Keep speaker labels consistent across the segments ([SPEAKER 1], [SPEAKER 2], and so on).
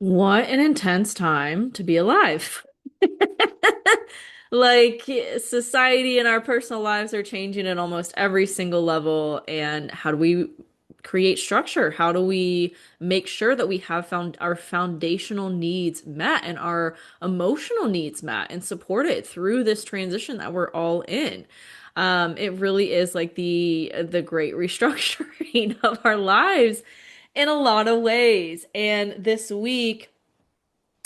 [SPEAKER 1] What an intense time to be alive. Like, society and our personal lives are changing at almost every single level. And how do we create structure? How do we make sure that we have found our foundational needs met and our emotional needs met and supported through this transition that we're all in? It really is like the great restructuring of our lives in a lot of ways. And this week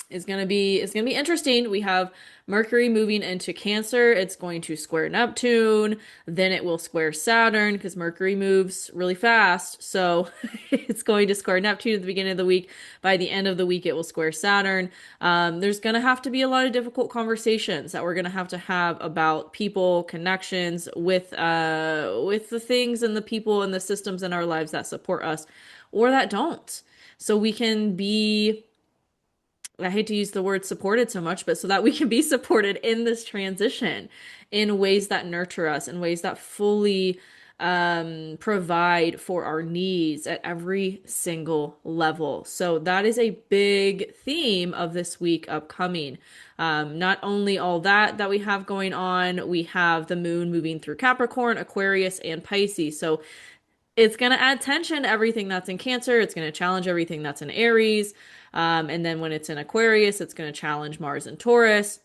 [SPEAKER 1] is gonna be interesting. We have Mercury moving into Cancer. It's going to square Neptune. Then it will square Saturn because Mercury moves really fast. So it's going to square Neptune at the beginning of the week. By the end of the week, it will square Saturn. There's gonna have to be a lot of difficult conversations that we're gonna have to have about people, connections with the things and the people and the systems in our lives that support us or that don't. So we can be, I hate to use the word supported so much, but so that we can be supported in this transition in ways that nurture us, in ways that fully provide for our needs at every single level. So that is a big theme of this week upcoming. Not only all that we have going on, we have the moon moving through Capricorn, Aquarius, and Pisces. So it's going to add tension to everything that's in Cancer. It's going to challenge everything that's in Aries. And then when it's in Aquarius, it's going to challenge Mars and Taurus.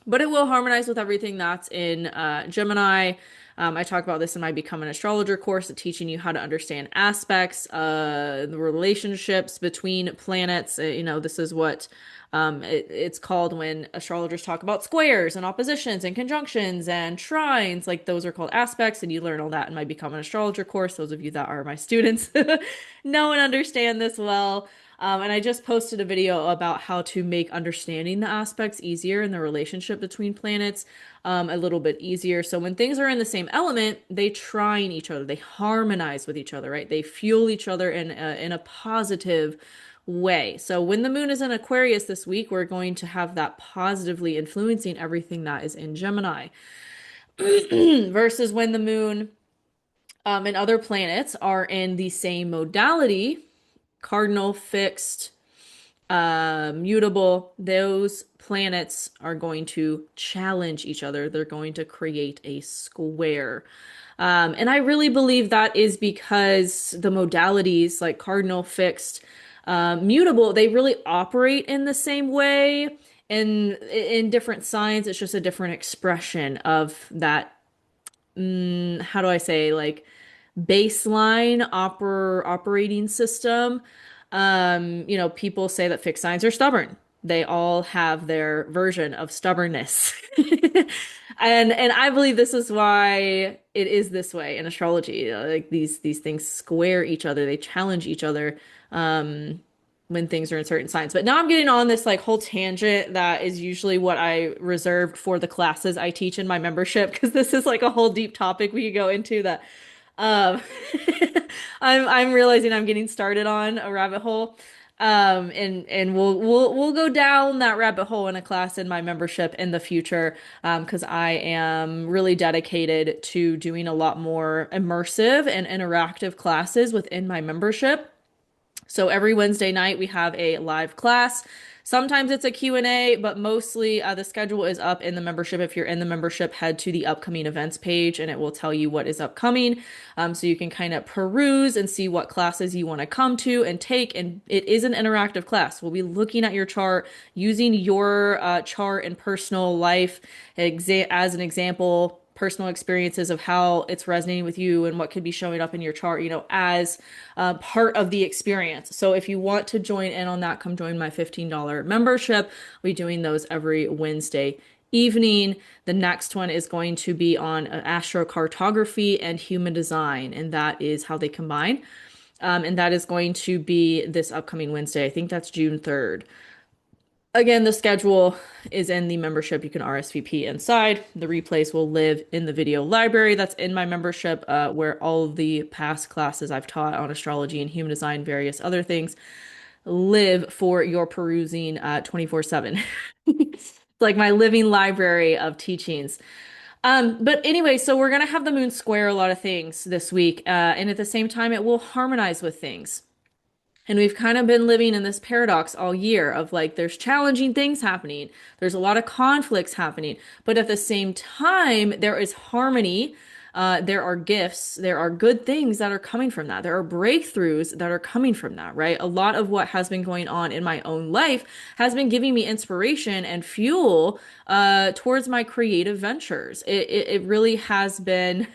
[SPEAKER 1] But it will harmonize with everything that's in Gemini. I talk about this in my Become an Astrologer course, teaching you how to understand aspects, the relationships between planets. This is what it's called when astrologers talk about squares and oppositions and conjunctions and trines. Like those are called aspects, and you learn all that in my Become an Astrologer course. Those of you that are my students know and understand this well. And I just posted a video about how to make understanding the aspects easier in the relationship between planets a little bit easier. So when things are in the same element, they trine each other, they harmonize with each other, right? They fuel each other in a positive way. So when the moon is in Aquarius this week, we're going to have that positively influencing everything that is in Gemini. Versus when the moon and other planets are in the same modality, cardinal, fixed, mutable, those planets are going to challenge each other. They're going to create a square. And I really believe that is because the modalities like cardinal, fixed, mutable, they really operate in the same way. And in different signs, it's just a different expression of that. How do I say, like, baseline operating system. People say that fixed signs are stubborn. They all have their version of stubbornness. And I believe this is why it is this way in astrology. Like these things square each other, they challenge each other when things are in certain signs. But now I'm getting on this like whole tangent that is usually what I reserved for the classes I teach in my membership because this is like a whole deep topic we could go into that um, I'm realizing I'm getting started on a rabbit hole. And we'll go down that rabbit hole in a class in my membership in the future. Because I am really dedicated to doing a lot more immersive and interactive classes within my membership. So every Wednesday night we have a live class. Sometimes it's a Q&A, but mostly the schedule is up in the membership. If you're in the membership, head to the upcoming events page and it will tell you what is upcoming. So you can kind of peruse and see what classes you want to come to and take. And it is an interactive class. We'll be looking at your chart, using your chart and personal life as an example, personal experiences of how it's resonating with you and what could be showing up in your chart, as part of the experience. So if you want to join in on that, come join my $15 membership. We're doing those every Wednesday evening. The next one is going to be on astrocartography and human design, and that is how they combine. And that is going to be this upcoming Wednesday. I think that's June 3rd. Again, the schedule is in the membership. You can RSVP inside. The replays will live in the video library that's in my membership, where all of the past classes I've taught on astrology and human design, various other things, live for your perusing 24/7. It's like my living library of teachings. But anyway, so we're gonna have the moon square a lot of things this week, and at the same time, it will harmonize with things. And we've kind of been living in this paradox all year of like, there's challenging things happening, there's a lot of conflicts happening, but at the same time, there is harmony. There are gifts, there are good things that are coming from that. There are breakthroughs that are coming from that, right? A lot of what has been going on in my own life has been giving me inspiration and fuel towards my creative ventures. It really has been.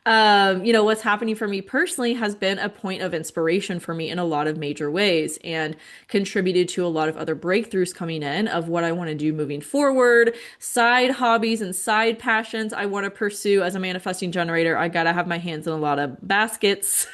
[SPEAKER 1] What's happening for me personally has been a point of inspiration for me in a lot of major ways and contributed to a lot of other breakthroughs coming in of what I want to do moving forward, side hobbies and side passions I want to pursue as a manifesting generator. I gotta have my hands in a lot of baskets,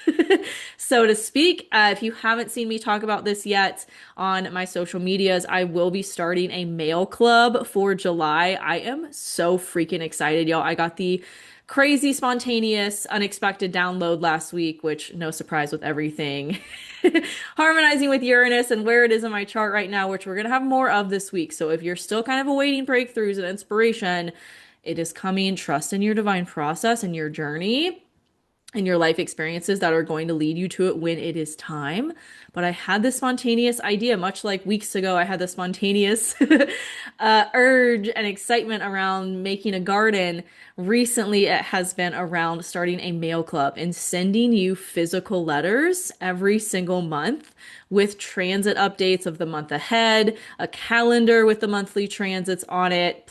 [SPEAKER 1] so to speak. If you haven't seen me talk about this yet on my social medias, I will be starting a mail club for July. I am so freaking excited, y'all. I got the crazy, spontaneous, unexpected download last week, which no surprise with everything harmonizing with Uranus and where it is in my chart right now, which we're going to have more of this week. So if you're still kind of awaiting breakthroughs and inspiration, it is coming. Trust in your divine process and your journey and your life experiences that are going to lead you to it when it is time. But I had this spontaneous idea, much like weeks ago, I had this spontaneous urge and excitement around making a garden. Recently, it has been around starting a mail club and sending you physical letters every single month with transit updates of the month ahead, a calendar with the monthly transits on it,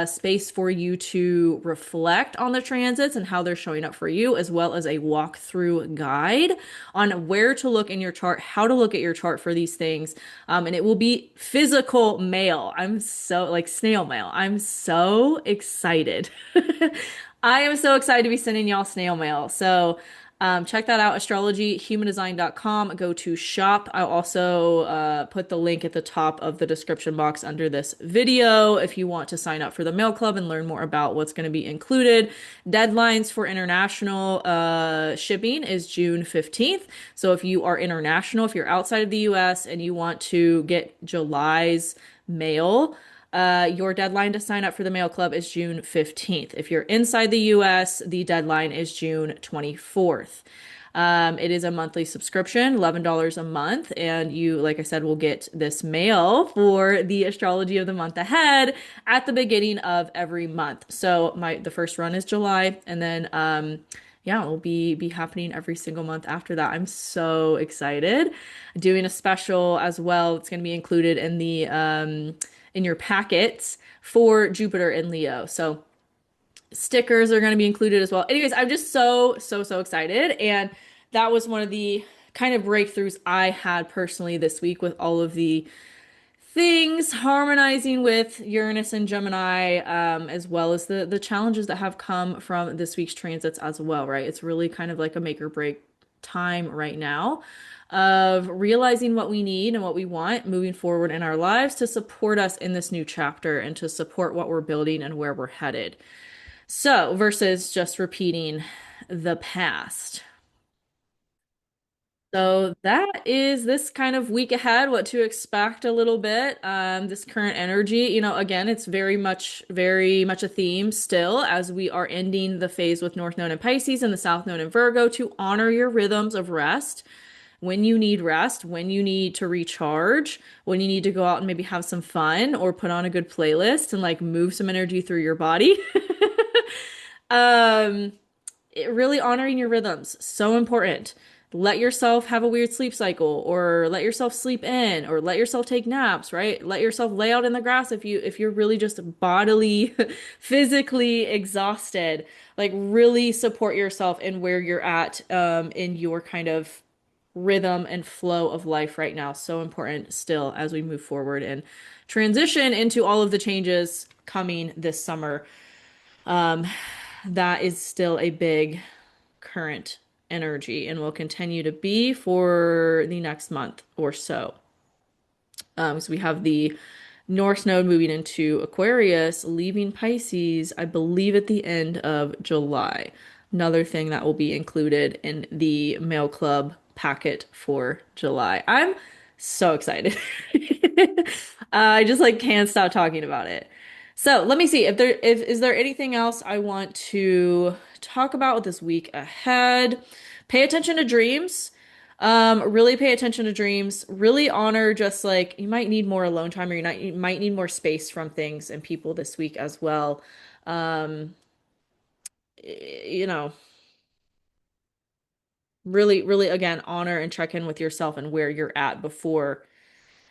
[SPEAKER 1] space for you to reflect on the transits and how they're showing up for you, as well as a walkthrough guide on where to look in your chart, how to look at your chart for these things. And it will be physical mail. I'm so like snail mail. I'm so excited. I am so excited to be sending y'all snail mail. So check that out, astrologyhumandesign.com. Go to shop. I'll also put the link at the top of the description box under this video if you want to sign up for the mail club and learn more about what's going to be included. Deadlines for international shipping is June 15th. So if you are international, if you're outside of the US and you want to get July's mail, your deadline to sign up for the mail club is June 15th. If you're inside the US, the deadline is June 24th. It is a monthly subscription, $11 a month, and you, like I said, will get this mail for the astrology of the month ahead at the beginning of every month. So the first run is July, and then yeah, it will be happening every single month after that. I'm so excited. Doing a special as well. It's going to be included in the in your packets for Jupiter and Leo. So stickers are going to be included as well. Anyways, I'm just so excited. And that was one of the kind of breakthroughs I had personally this week with all of the things harmonizing with Uranus and Gemini, as well as the challenges that have come from this week's transits as well, right? It's really kind of like a make or break time right now of realizing what we need and what we want moving forward in our lives to support us in this new chapter and to support what we're building and where we're headed. So, versus just repeating the past. So that is this kind of week ahead, what to expect a little bit. This current energy, again, it's very much a theme still as we are ending the phase with North Node in Pisces and the South Node in Virgo to honor your rhythms of rest. When you need rest, when you need to recharge, when you need to go out and maybe have some fun or put on a good playlist and like move some energy through your body. Um, really honoring your rhythms, so important. Let yourself have a weird sleep cycle or let yourself sleep in or let yourself take naps, right? Let yourself lay out in the grass if you're really just bodily physically exhausted. Like really support yourself in where you're at in your kind of rhythm and flow of life right now. So important still as we move forward and transition into all of the changes coming this summer. Um, that is still a big current energy and will continue to be for the next month or so. So we have the North Node moving into Aquarius, leaving Pisces, I believe, at the end of July. Another thing that will be included in the Mail Club packet for July. I'm so excited. I just like can't stop talking about it. So let me see if is there anything else I want to talk about this week ahead. Pay attention to dreams. Really pay attention to dreams. Really honor just like you might need more alone time or you might need more space from things and people this week as well. Um, you know, really again, honor and check in with yourself and where you're at before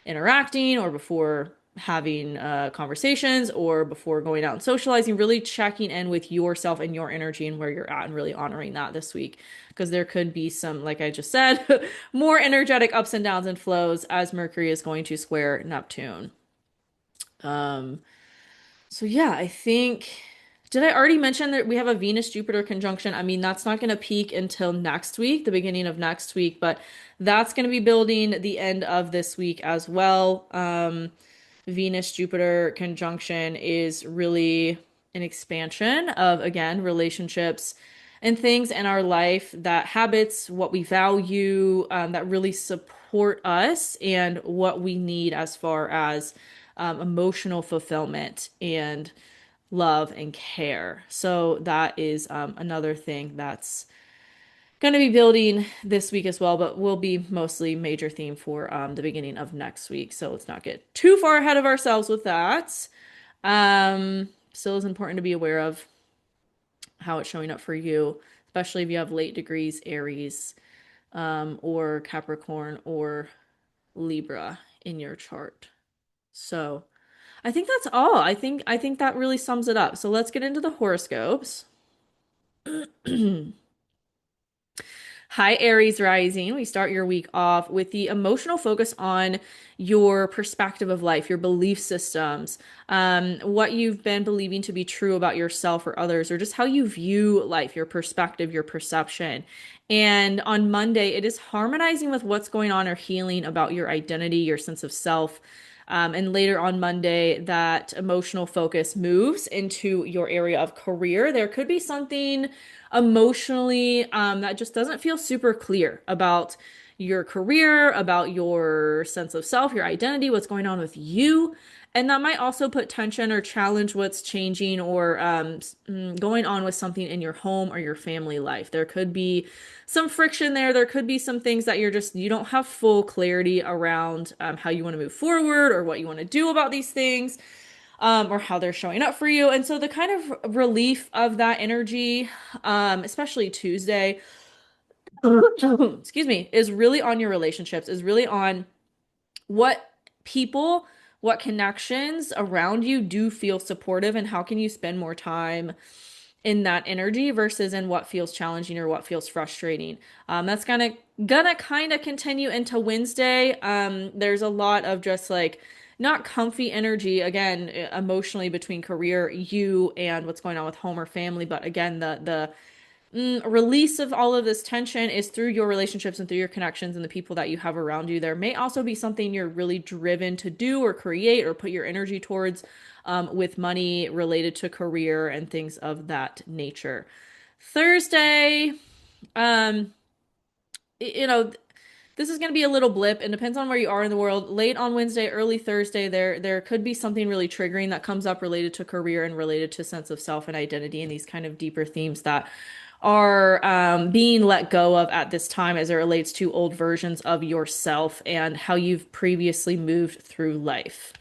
[SPEAKER 1] interacting or before having conversations or before going out and socializing, really checking in with yourself and your energy and where you're at and really honoring that this week. Because there could be some, like I just said, more energetic ups and downs and flows as Mercury is going to square Neptune. Um, so yeah, I think, did I already mention that we have a Venus Jupiter conjunction? I mean, that's not going to peak until next week, the beginning of next week, but that's going to be building the end of this week as well. Venus Jupiter conjunction is really an expansion of, again, relationships and things in our life, that habits, what we value, that really support us and what we need as far as emotional fulfillment and love and care. So that is another thing that's going to be building this week as well, but will be mostly major theme for the beginning of next week. So let's not get too far ahead of ourselves with that. Still is important to be aware of how it's showing up for you, especially if you have late degrees Aries or Capricorn or Libra in your chart. So I think that's all. I think that really sums it up. So let's get into the horoscopes. Hi, Aries Rising. We start your week off with the emotional focus on your perspective of life, your belief systems, what you've been believing to be true about yourself or others, or just how you view life, your perspective, your perception. And on Monday, it is harmonizing with what's going on or healing about your identity, your sense of self. And later on Monday, that emotional focus moves into your area of career. There could be something emotionally that just doesn't feel super clear about your career, about your sense of self, your identity, what's going on with you. And that might also put tension or challenge what's changing or going on with something in your home or your family life. There could be some friction there. There could be some things that you don't have full clarity around how you want to move forward or what you want to do about these things, or how they're showing up for you. And so the kind of relief of that energy, especially Tuesday, excuse me, is really on your relationships, is really on what people, what connections around you do feel supportive, and how can you spend more time in that energy versus in what feels challenging or what feels frustrating. That's gonna kind of continue into Wednesday. There's a lot of just like not comfy energy again emotionally between career, you, and what's going on with home or family. But again, the release of all of this tension is through your relationships and through your connections and the people that you have around you. There may also be something you're really driven to do or create or put your energy towards, with money related to career and things of that nature. Thursday, um, you know, this is going to be a little blip and depends on where you are in the world. Late on Wednesday, early Thursday, there could be something really triggering that comes up related to career and related to sense of self and identity and these kind of deeper themes that are being let go of at this time as it relates to old versions of yourself and how you've previously moved through life.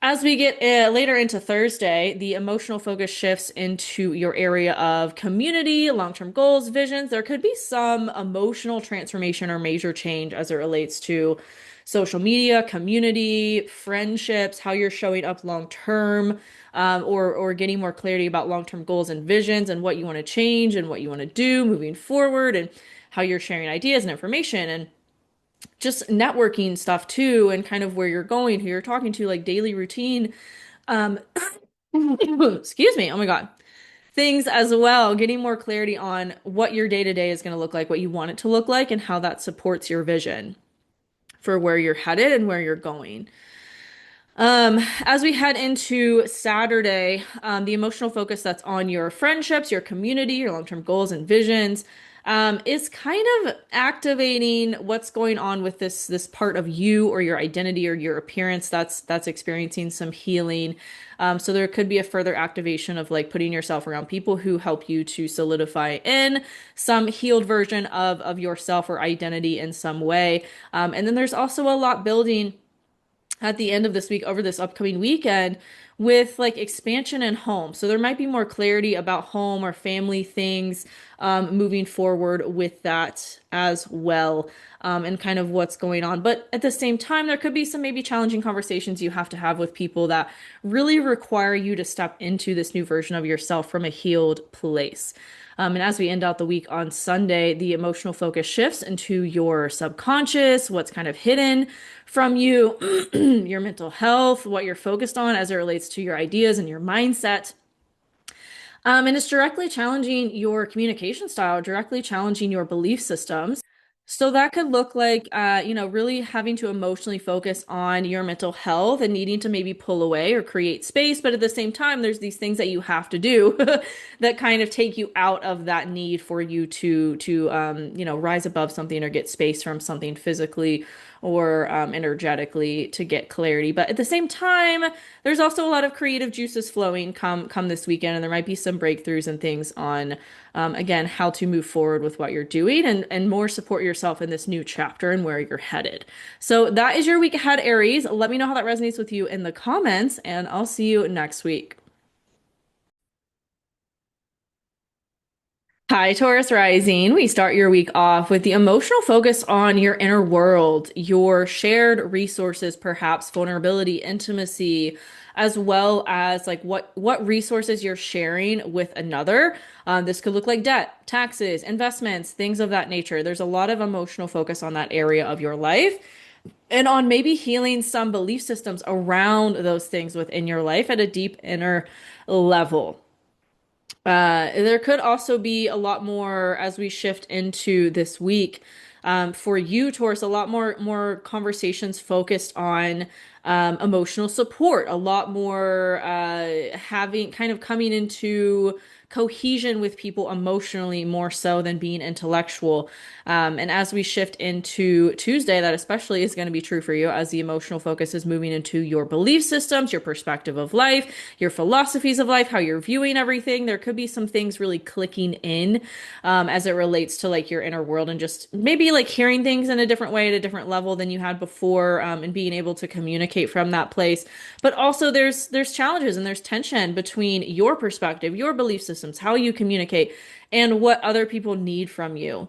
[SPEAKER 1] As we get later into Thursday, the emotional focus shifts into your area of community, long-term goals, visions. There could be some emotional transformation or major change as it relates to social media, community, friendships, how you're showing up long term, or getting more clarity about long-term goals and visions and what you want to change and what you want to do moving forward and how you're sharing ideas and information and just networking stuff too, and kind of where you're going, who you're talking to, like daily routine. Um, excuse me. Oh my God. Things as well, getting more clarity on what your day to day is going to look like, what you want it to look like, and how that supports your vision for where you're headed and where you're going. As we head into Saturday, the emotional focus that's on your friendships, your community, your long-term goals and visions, is kind of activating what's going on with this part of you or your identity or your appearance that's experiencing some healing. So there could be a further activation of like putting yourself around people who help you to solidify in some healed version of yourself or identity in some way. And then there's also a lot building at the end of this week over this upcoming weekend with like expansion and home. So there might be more clarity about home or family things moving forward with that as well, and kind of what's going on. But at the same time, there could be some maybe challenging conversations you have to have with people that really require you to step into this new version of yourself from a healed place. And as we end out the week on Sunday, the emotional focus shifts into your subconscious, what's kind of hidden from you, your mental health, what you're focused on as it relates to your ideas and your mindset. And it's directly challenging your communication style, directly challenging your belief systems. So that could look like, really having to emotionally focus on your mental health and needing to maybe pull away or create space. But at the same time, there's these things that you have to do that kind of take you out of that need for you to rise above something or get space from something physically or energetically to get clarity. But at the same time, there's also a lot of creative juices flowing come this weekend, and there might be some breakthroughs and things on again how to move forward with what you're doing and more support yourself in this new chapter and where you're headed. So that is your week ahead, Aries. Let me know how that resonates with you in the comments, and I'll see you next week. Hi, Taurus Rising. We start your week off with the emotional focus on your inner world, your shared resources, perhaps vulnerability, intimacy, as well as like what resources you're sharing with another. This could look like debt, taxes, investments, things of that nature. There's a lot of emotional focus on that area of your life and on maybe healing some belief systems around those things within your life at a deep inner level. There could also be a lot more as we shift into this week. For you, Taurus, a lot more conversations focused on emotional support, a lot more having kind of coming into cohesion with people emotionally more so than being intellectual. And as we shift into Tuesday, that especially is going to be true for you as the emotional focus is moving into your belief systems, your perspective of life, your philosophies of life, how you're viewing everything. There could be some things really clicking in as it relates to like your inner world and just maybe like hearing things in a different way at a different level than you had before, and being able to communicate from that place. But also there's challenges and there's tension between your perspective, your belief systems, how you communicate, and what other people need from you.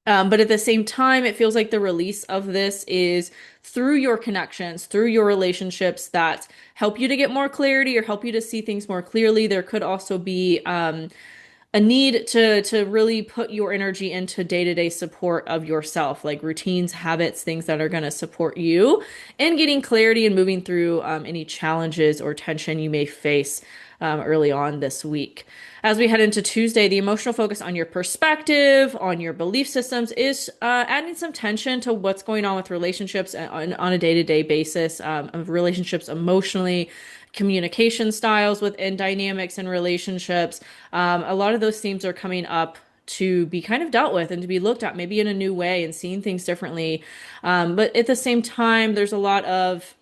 [SPEAKER 1] But at the same time, it feels like the release of this is through your connections, through your relationships that help you to get more clarity or help you to see things more clearly. There could also be a need to really put your energy into day-to-day support of yourself, like routines, habits, things that are going to support you and getting clarity and moving through any challenges or tension you may face early on this week. As we head into Tuesday, the emotional focus on your perspective, on your belief systems is adding some tension to what's going on with relationships on a day-to-day basis, of relationships emotionally, communication styles within dynamics and relationships. A lot of those themes are coming up to be kind of dealt with and to be looked at maybe in a new way and seeing things differently. But at the same time, there's a lot of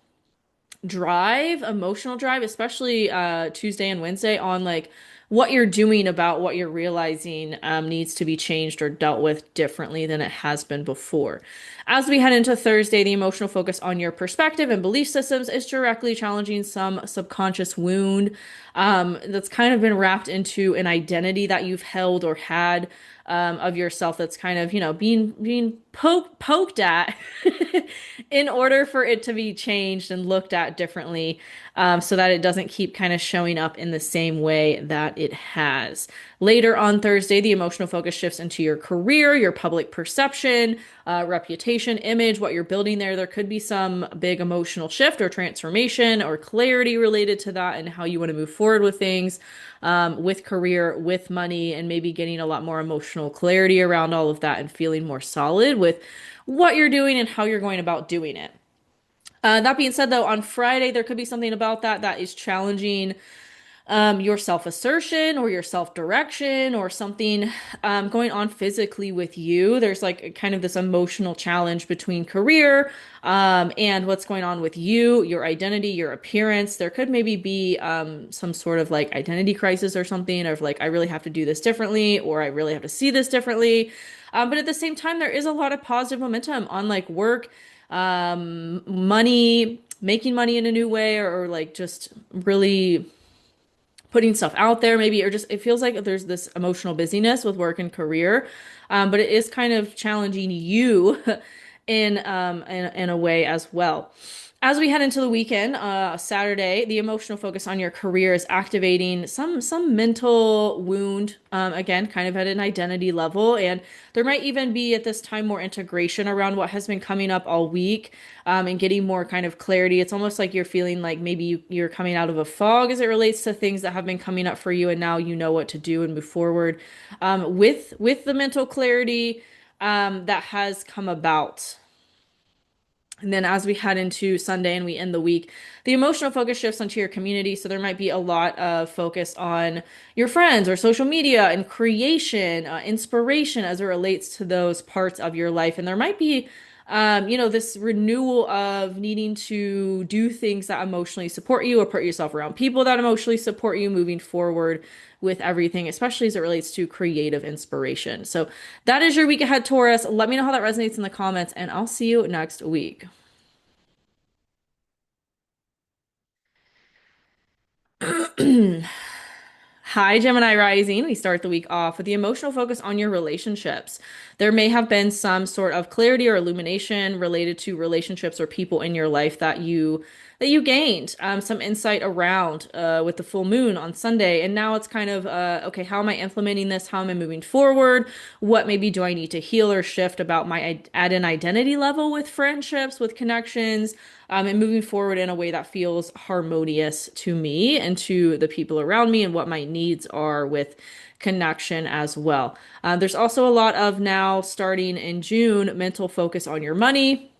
[SPEAKER 1] drive, emotional drive, especially Tuesday and Wednesday on like what you're doing about what you're realizing needs to be changed or dealt with differently than it has been before. As we head into Thursday, the emotional focus on your perspective and belief systems is directly challenging some subconscious wound that's kind of been wrapped into an identity that you've held or had of yourself that's kind of, being poked at in order for it to be changed and looked at differently, so that it doesn't keep kind of showing up in the same way that it has. Later on Thursday, the emotional focus shifts into your career, your public perception, reputation, image, what you're building there. There could be some big emotional shift or transformation or clarity related to that and how you want to move forward with things, with career, with money, and maybe getting a lot more emotional clarity around all of that and feeling more solid with what you're doing and how you're going about doing it. That being said, though, on Friday, there could be something about that is challenging your self-assertion or your self-direction or something going on physically with you. There's like kind of this emotional challenge between career and what's going on with you, your identity, your appearance. There could maybe be some sort of like identity crisis or something of like, I really have to do this differently or I really have to see this differently. But at the same time, there is a lot of positive momentum on like work, money, making money in a new way, or like just really putting stuff out there maybe, or just it feels like there's this emotional busyness with work and career, but it is kind of challenging you in a way as well. As we head into the weekend, Saturday, the emotional focus on your career is activating some mental wound, again, kind of at an identity level, and there might even be at this time more integration around what has been coming up all week, and getting more kind of clarity. It's almost like you're feeling like maybe you're coming out of a fog as it relates to things that have been coming up for you, and now you know what to do and move forward, with the mental clarity that has come about. And then as we head into Sunday and we end the week, the emotional focus shifts onto your community. So there might be a lot of focus on your friends or social media and creation, inspiration as it relates to those parts of your life. And there might be, this renewal of needing to do things that emotionally support you or put yourself around people that emotionally support you moving forward with everything, especially as it relates to creative inspiration. So that is your week ahead, Taurus. Let me know how that resonates in the comments, and I'll see you next week. Hi, Gemini Rising. We start the week off with the emotional focus on your relationships. There may have been some sort of clarity or illumination related to relationships or people in your life that you gained some insight around with the full moon on Sunday. And now it's kind of okay, how am I implementing this? How am I moving forward? What maybe do I need to heal or shift about my at an identity level with friendships, with connections? And moving forward in a way that feels harmonious to me and to the people around me and what my needs are with connection as well. There's also a lot of now starting in June mental focus on your money,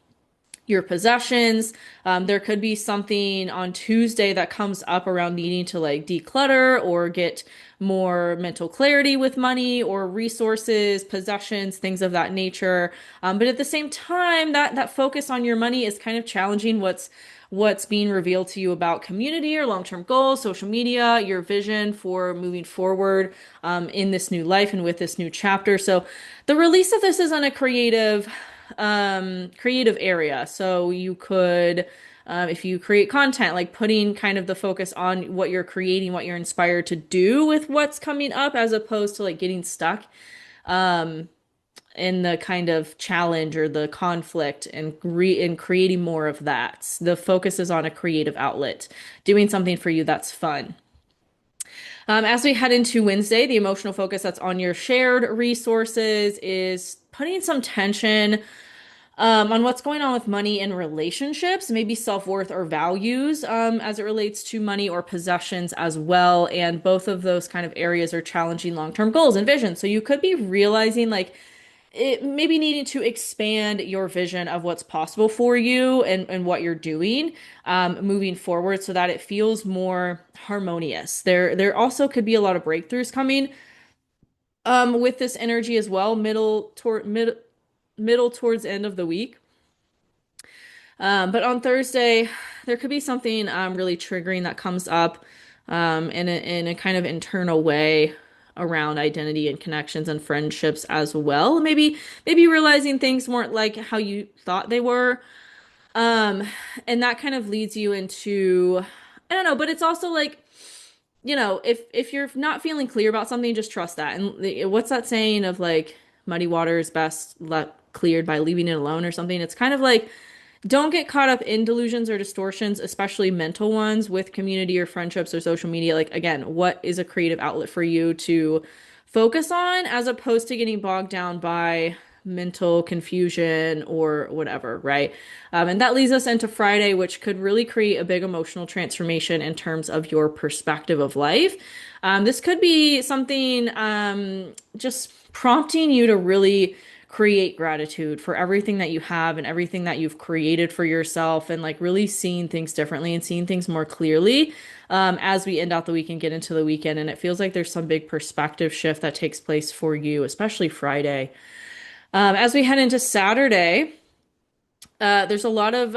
[SPEAKER 1] your possessions. There could be something on Tuesday that comes up around needing to like declutter or get more mental clarity with money or resources, possessions, things of that nature. But at the same time, that focus on your money is kind of challenging what's being revealed to you about community or long-term goals, social media, your vision for moving forward in this new life and with this new chapter. So the release of this is on a creative area. So you could, if you create content, like putting kind of the focus on what you're creating, what you're inspired to do with what's coming up, as opposed to like getting stuck in the kind of challenge or the conflict and creating more of that. The focus is on a creative outlet, doing something for you that's fun. As we head into Wednesday, the emotional focus that's on your shared resources is putting some tension on what's going on with money and relationships, maybe self-worth or values as it relates to money or possessions as well. And both of those kind of areas are challenging long-term goals and vision. So you could be realizing like it maybe needing to expand your vision of what's possible for you and what you're doing moving forward so that it feels more harmonious. There also could be a lot of breakthroughs coming with this energy as well, middle towards end of the week. But on Thursday, there could be something really triggering that comes up in a kind of internal way around identity and connections and friendships as well. Maybe realizing things weren't like how you thought they were. Um, and that kind of leads you into, I don't know, but it's also like, if you're not feeling clear about something, just trust that. And what's that saying of like muddy water is best cleared by leaving it alone or something? It's kind of like don't get caught up in delusions or distortions, especially mental ones with community or friendships or social media. Like, again, what is a creative outlet for you to focus on as opposed to getting bogged down by mental confusion or whatever, right? And that leads us into Friday, which could really create a big emotional transformation in terms of your perspective of life. This could be something just prompting you to really create gratitude for everything that you have and everything that you've created for yourself, and like really seeing things differently and seeing things more clearly as we end out the week and get into the weekend. And it feels like there's some big perspective shift that takes place for you, especially Friday. As we head into Saturday, there's a lot of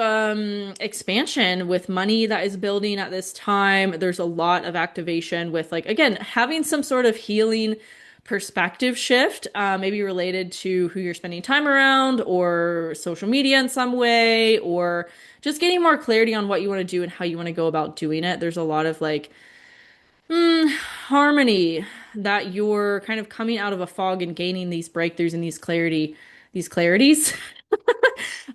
[SPEAKER 1] expansion with money that is building at this time. There's a lot of activation with, like, again, having some sort of healing perspective shift, maybe related to who you're spending time around or social media in some way, or just getting more clarity on what you want to do and how you want to go about doing it. There's a lot of like harmony that you're kind of coming out of a fog and gaining these breakthroughs and these clarities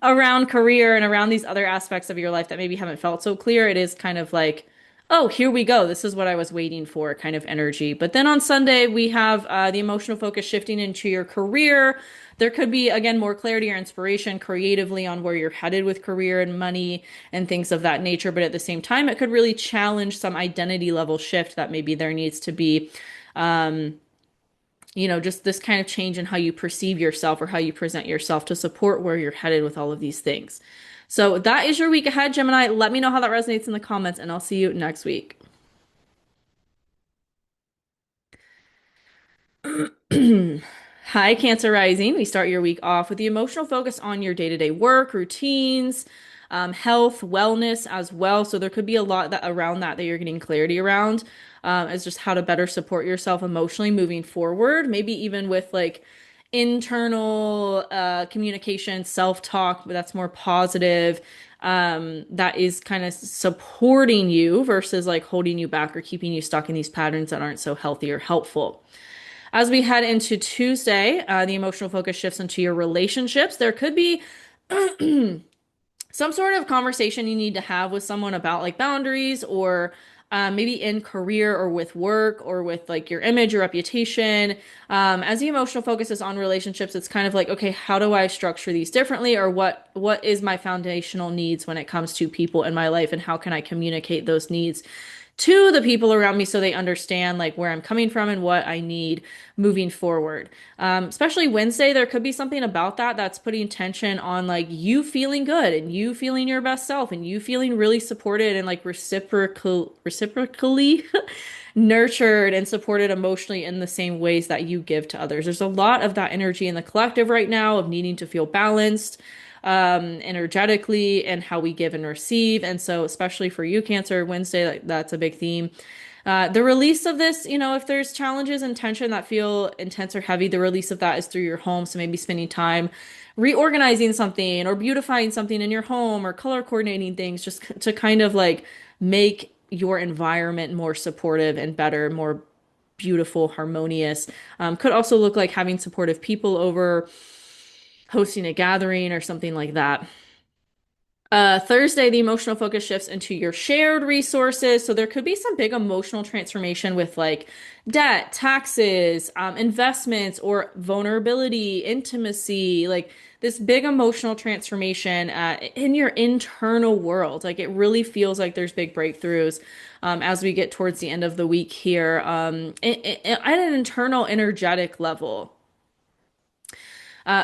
[SPEAKER 1] around career and around these other aspects of your life that maybe haven't felt so clear. It is kind of like, oh, here we go. This is what I was waiting for kind of energy. But then on Sunday, we have the emotional focus shifting into your career. There could be, again, more clarity or inspiration creatively on where you're headed with career and money and things of that nature. But at the same time, it could really challenge some identity level shift that maybe there needs to be. Just this kind of change in how you perceive yourself or how you present yourself to support where you're headed with all of these things. So that is your week ahead, Gemini. Let me know how that resonates in the comments, and I'll see you next week. Hi, Cancer Rising. We start your week off with the emotional focus on your day-to-day work, routines, health, wellness as well. So there could be a lot that around that you're getting clarity around, as just how to better support yourself emotionally moving forward. Maybe even with like internal communication, self-talk, but that's more positive. That is kind of supporting you versus like holding you back or keeping you stuck in these patterns that aren't so healthy or helpful. As we head into Tuesday, the emotional focus shifts into your relationships. There could be some sort of conversation you need to have with someone about like boundaries, or maybe in career or with work or with like your image or reputation. As the emotional focus is on relationships, it's kind of like, okay, how do I structure these differently, or what is my foundational needs when it comes to people in my life, and how can I communicate those needs to the people around me so they understand like where I'm coming from and what I need moving forward. Especially Wednesday, there could be something about that that's putting tension on like you feeling good and you feeling your best self and you feeling really supported and like reciprocally nurtured and supported emotionally in the same ways that you give to others. There's a lot of that energy in the collective right now of needing to feel balanced energetically and how we give and receive. And so, especially for you, Cancer, Wednesday, like, that's a big theme. The release of this, if there's challenges and tension that feel intense or heavy, the release of that is through your home. So maybe spending time reorganizing something or beautifying something in your home or color coordinating things just to kind of like make your environment more supportive and better, more beautiful, harmonious. Could also look like having supportive people over, hosting a gathering or something like that. Thursday, the emotional focus shifts into your shared resources. So there could be some big emotional transformation with like debt, taxes, investments, or vulnerability, intimacy, like this big emotional transformation in your internal world. Like it really feels like there's big breakthroughs as we get towards the end of the week here at an internal energetic level.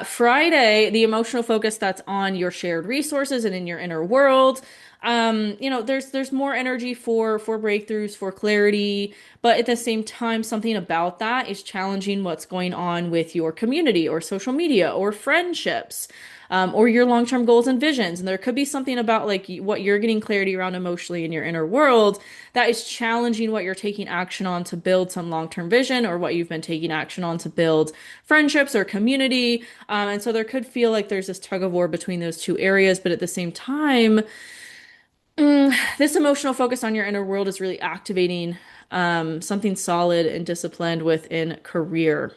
[SPEAKER 1] Friday, the emotional focus that's on your shared resources and in your inner world. There's more energy for breakthroughs, for clarity, but at the same time, something about that is challenging what's going on with your community or social media or friendships. Or your long-term goals and visions. And there could be something about like what you're getting clarity around emotionally in your inner world that is challenging what you're taking action on to build some long-term vision, or what you've been taking action on to build friendships or community. And so there could feel like there's this tug of war between those two areas, but at the same time, this emotional focus on your inner world is really activating something solid and disciplined within career.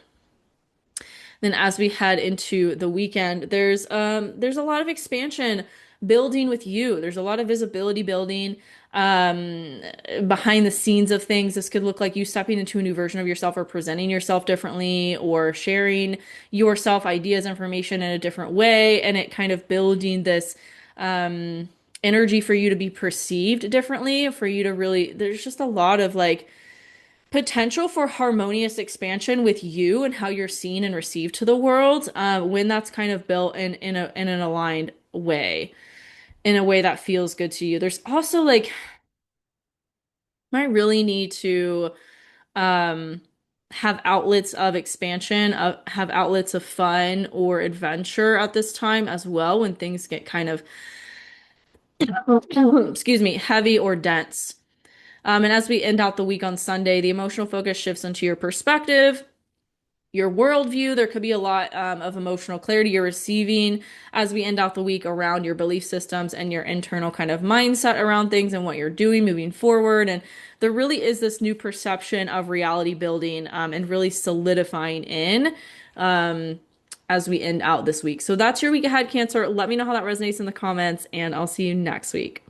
[SPEAKER 1] Then as we head into the weekend, there's a lot of expansion building with you. There's a lot of visibility building behind the scenes of things. This could look like you stepping into a new version of yourself, or presenting yourself differently, or sharing yourself, ideas, information in a different way, and it kind of building this energy for you to be perceived differently, for you to really, there's just a lot of like potential for harmonious expansion with you and how you're seen and received to the world, when that's kind of built in an aligned way, in a way that feels good to you. There's also like, I really need to um have outlets of expansion, have outlets of fun or adventure at this time as well when things get kind of excuse me, heavy or dense. And as we end out the week on Sunday, the emotional focus shifts into your perspective, your worldview. There could be a lot of emotional clarity you're receiving as we end out the week around your belief systems and your internal kind of mindset around things and what you're doing moving forward. And there really is this new perception of reality building, and really solidifying in um, as we end out this week. So that's your week ahead, Cancer. Let me know how that resonates in the comments, and I'll see you next week.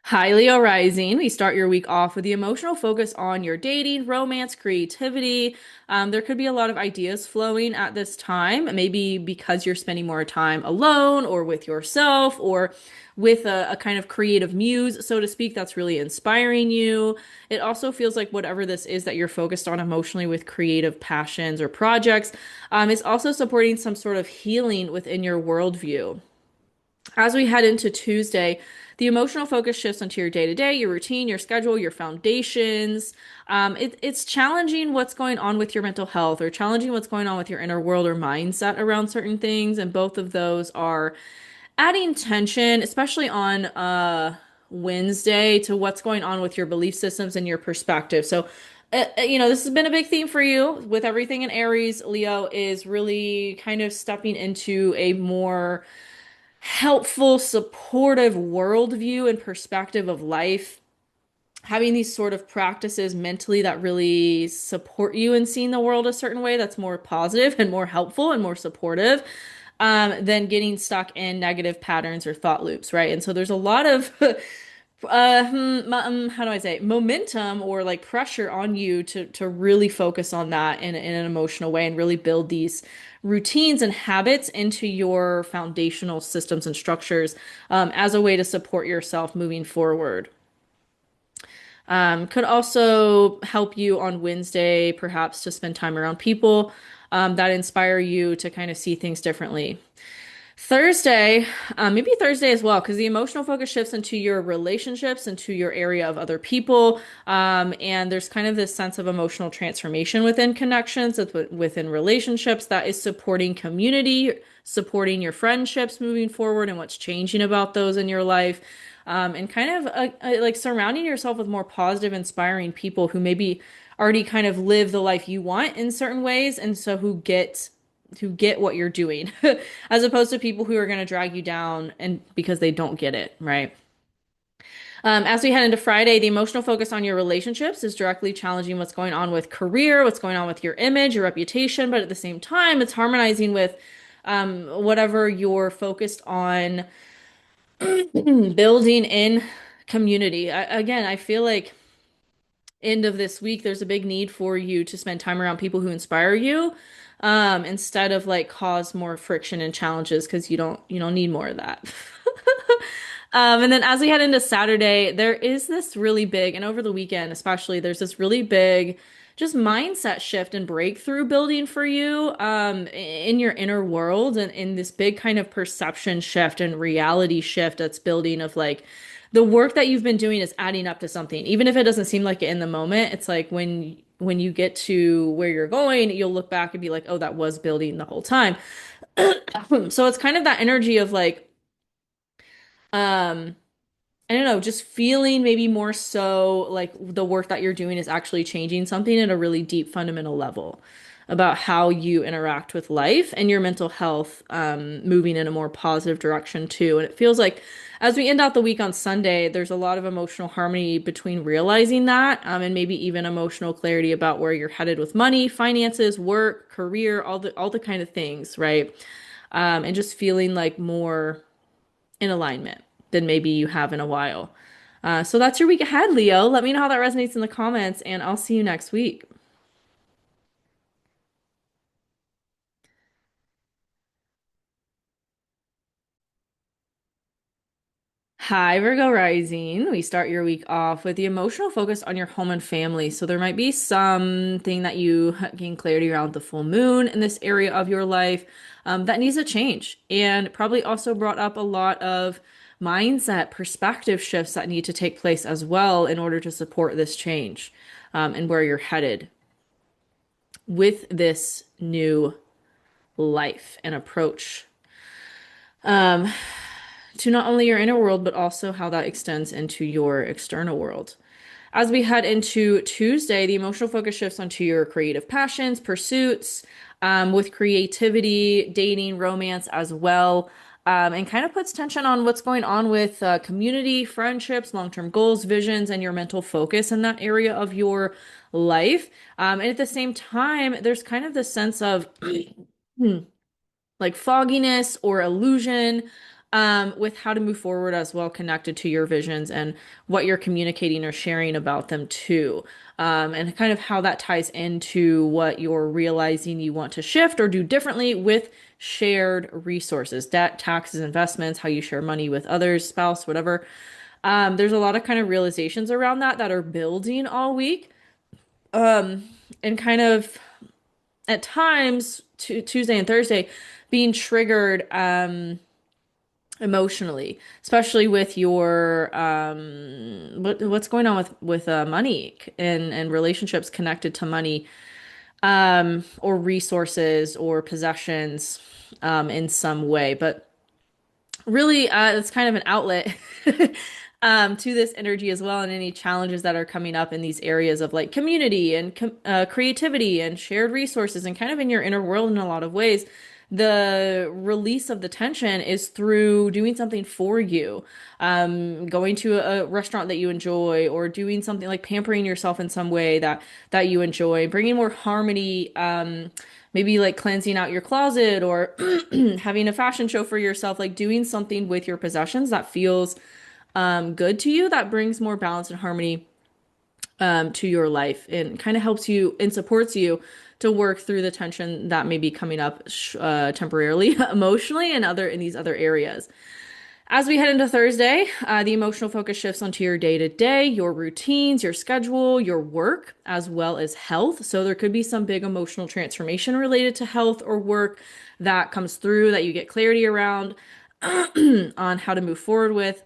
[SPEAKER 1] Hi, Leo Rising. We start your week off with the emotional focus on your dating, romance, creativity. There could be a lot of ideas flowing at this time, maybe because you're spending more time alone or with yourself or with a kind of creative muse, so to speak, that's really inspiring you. It also feels like whatever this is that you're focused on emotionally with creative passions or projects, is also supporting some sort of healing within your worldview. As we head into Tuesday, the emotional focus shifts into your day to day, your routine, your schedule, your foundations. It's challenging what's going on with your mental health or challenging what's going on with your inner world or mindset around certain things. And both of those are adding tension, especially on Wednesday, to what's going on with your belief systems and your perspective. So, this has been a big theme for you with everything in Aries. Leo is really kind of stepping into a more helpful, supportive worldview and perspective of life, having these sort of practices mentally that really support you in seeing the world a certain way that's more positive and more helpful and more supportive, than getting stuck in negative patterns or thought loops, right? And so there's a lot of how do I say it? Momentum or like pressure on you to really focus on that in an emotional way and really build these routines and habits into your foundational systems and structures, as a way to support yourself moving forward. Could also help you on Wednesday, perhaps to spend time around people that inspire you to kind of see things differently. Thursday, maybe Thursday as well, because the emotional focus shifts into your relationships, into your area of other people. And there's kind of this sense of emotional transformation within connections, within relationships that is supporting community, supporting your friendships moving forward and what's changing about those in your life. And kind of like surrounding yourself with more positive, inspiring people who maybe already kind of live the life you want in certain ways, and so who get what you're doing, as opposed to people who are going to drag you down and because they don't get it, right? As we head into Friday, the emotional focus on your relationships is directly challenging what's going on with career, what's going on with your image, your reputation, but at the same time, it's harmonizing with whatever you're focused on building in community. Again, I feel like end of this week, there's a big need for you to spend time around people who inspire you, instead of like cause more friction and challenges because you don't need more of that. And then as we head into Saturday, there is this really big, and over the weekend especially, there's this really big just mindset shift and breakthrough building for you in your inner world, and in this big kind of perception shift and reality shift that's building of like the work that you've been doing is adding up to something. Even if it doesn't seem like it in the moment, it's like when you get to where you're going, you'll look back and be like, oh, that was building the whole time. So it's kind of that energy of like, um, I don't know, just feeling maybe more so like the work that you're doing is actually changing something at a really deep fundamental level about how you interact with life and your mental health, moving in a more positive direction too. And it feels like as we end out the week on Sunday, there's a lot of emotional harmony between realizing that, and maybe even emotional clarity about where you're headed with money, finances, work, career, all the kind of things, right? And just feeling like more in alignment than maybe you have in a while. So that's your week ahead, Leo. Let me know how that resonates in the comments, and I'll see you next week. Hi, Virgo Rising. We start your week off with the emotional focus on your home and family. So there might be something that you gain clarity around the full moon in this area of your life that needs a change, and probably also brought up a lot of mindset perspective shifts that need to take place as well in order to support this change and where you're headed with this new life and approach to not only your inner world, but also how that extends into your external world. As we head into Tuesday, the emotional focus shifts onto your creative passions, pursuits, with creativity, dating, romance as well, and kind of puts tension on what's going on with community, friendships, long-term goals, visions, and your mental focus in that area of your life. And at the same time, there's kind of this sense of like fogginess or illusion with how to move forward as well, connected to your visions and what you're communicating or sharing about them too. And kind of how that ties into what you're realizing you want to shift or do differently with shared resources, debt, taxes, investments, how you share money with others, spouse, whatever. There's a lot of kind of realizations around that that are building all week. And kind of at times, Tuesday and Thursday, being triggered emotionally, especially with your what's going on with money and relationships connected to money or resources or possessions in some way. But really, it's kind of an outlet to this energy as well, and any challenges that are coming up in these areas of like community and creativity and shared resources, and kind of in your inner world in a lot of ways. The release of the tension is through doing something for you, going to a restaurant that you enjoy, or doing something like pampering yourself in some way that you enjoy, bringing more harmony. Maybe like cleansing out your closet or having a fashion show for yourself, like doing something with your possessions that feels good to you, that brings more balance and harmony to your life and kind of helps you and supports you to work through the tension that may be coming up temporarily emotionally and other in these other areas. As we head into Thursday, the emotional focus shifts onto your day to day, your routines, your schedule, your work, as well as health. So there could be some big emotional transformation related to health or work that comes through that you get clarity around on how to move forward with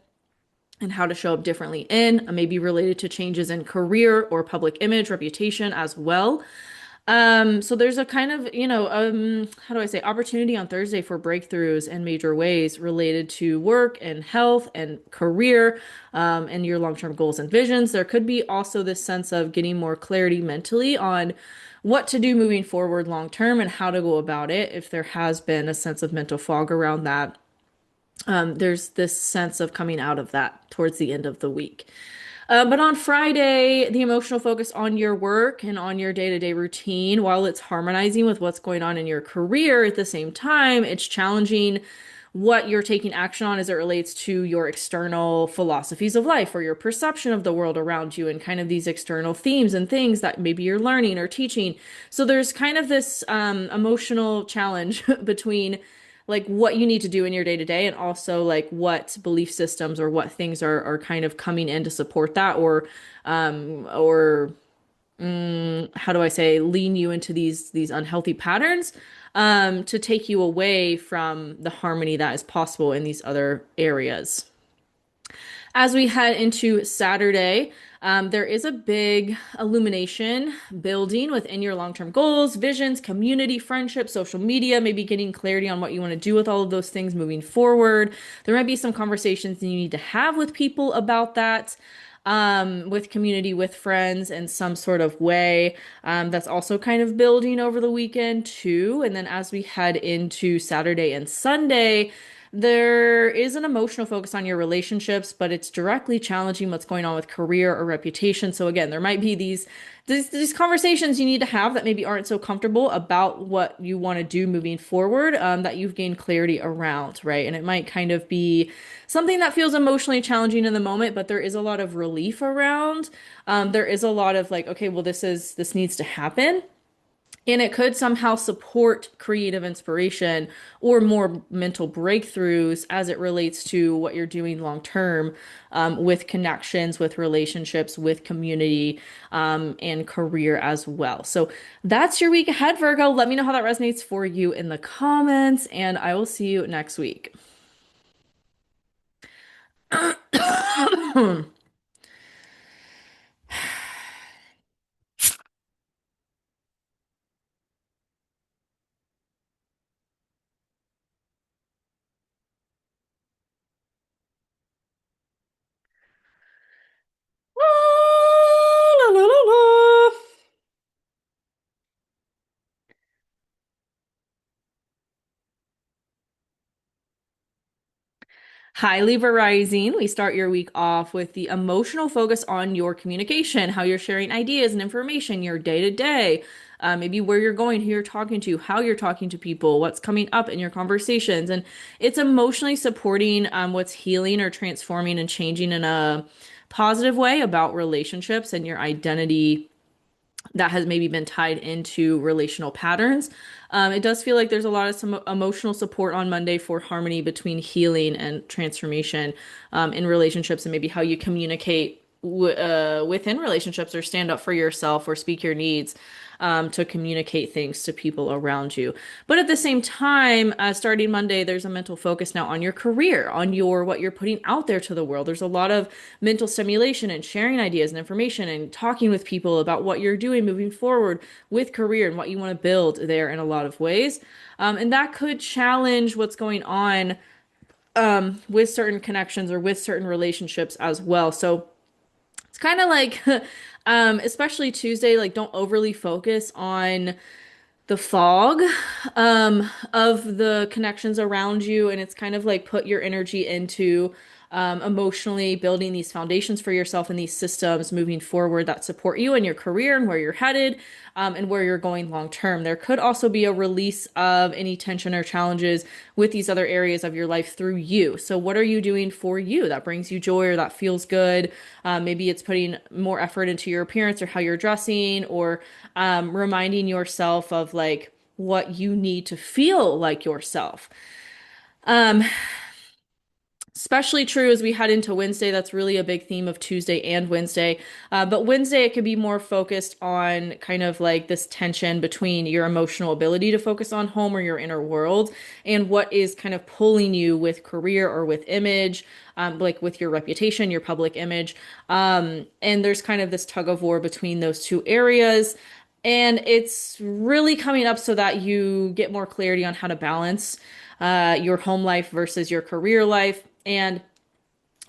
[SPEAKER 1] and how to show up differently in, maybe related to changes in career or public image, reputation as well. So there's a kind of, how do I say, opportunity on Thursday for breakthroughs in major ways related to work and health and career, and your long-term goals and visions. There could be also this sense of getting more clarity mentally on what to do moving forward long term and how to go about it if there has been a sense of mental fog around that. There's this sense of coming out of that towards the end of the week. But on Friday, the emotional focus on your work and on your day-to-day routine, while it's harmonizing with what's going on in your career at the same time, it's challenging what you're taking action on as it relates to your external philosophies of life or your perception of the world around you and kind of these external themes and things that maybe you're learning or teaching. So there's kind of this emotional challenge between like what you need to do in your day to day and also like what belief systems or what things are kind of coming in to support that or how do I say lean you into these unhealthy patterns to take you away from the harmony that is possible in these other areas. As we head into Saturday, there is a big illumination building within your long-term goals, visions, community, friendship, social media, maybe getting clarity on what you want to do with all of those things moving forward. There might be some conversations that you need to have with people about that, with community, with friends in some sort of way. That's also kind of building over the weekend too. And then as we head into Saturday and Sunday, There is an emotional focus on your relationships, but it's directly challenging what's going on with career or reputation. So again, there might be these conversations you need to have that maybe aren't so comfortable about what you want to do moving forward, that you've gained clarity around, right? And it might kind of be something that feels emotionally challenging in the moment, but there is a lot of relief around. There is a lot of like, okay, well, this needs to happen. And it could somehow support creative inspiration or more mental breakthroughs as it relates to what you're doing long term, with connections, with relationships, with community, and career as well. So that's your week ahead, Virgo. Let me know how that resonates for you in the comments, and I will see you next week. La, la, la, la. Hi, Libra Rising. We start your week off with the emotional focus on your communication, how you're sharing ideas and information, your day to day, maybe where you're going, who you're talking to, how you're talking to people, what's coming up in your conversations. And it's emotionally supporting what's healing or transforming and changing in a positive way about relationships and your identity that has maybe been tied into relational patterns. It does feel like there's a lot of some emotional support on Monday for harmony between healing and transformation, in relationships, and maybe how you communicate within relationships or stand up for yourself or speak your needs, to communicate things to people around you. But at the same time, starting Monday, there's a mental focus now on your career, on your what you're putting out there to the world. There's a lot of mental stimulation and sharing ideas and information and talking with people about what you're doing moving forward with career and what you want to build there in a lot of ways. And that could challenge what's going on with certain connections or with certain relationships as well. So it's kind of like, especially Tuesday, like don't overly focus on the fog of the connections around you. And it's kind of like put your energy into emotionally building these foundations for yourself and these systems moving forward that support you and your career and where you're headed, and where you're going long term. There could also be a release of any tension or challenges with these other areas of your life through you. So, what are you doing for you that brings you joy or that feels good? Maybe it's putting more effort into your appearance or how you're dressing, or reminding yourself of like what you need to feel like yourself. Um, Especially true as we head into Wednesday. That's really a big theme of Tuesday and Wednesday. But Wednesday, it could be more focused on kind of like this tension between your emotional ability to focus on home or your inner world and what is kind of pulling you with career or with image, like with your reputation, your public image. And there's kind of this tug of war between those two areas. And it's really coming up so that you get more clarity on how to balance your home life versus your career life, and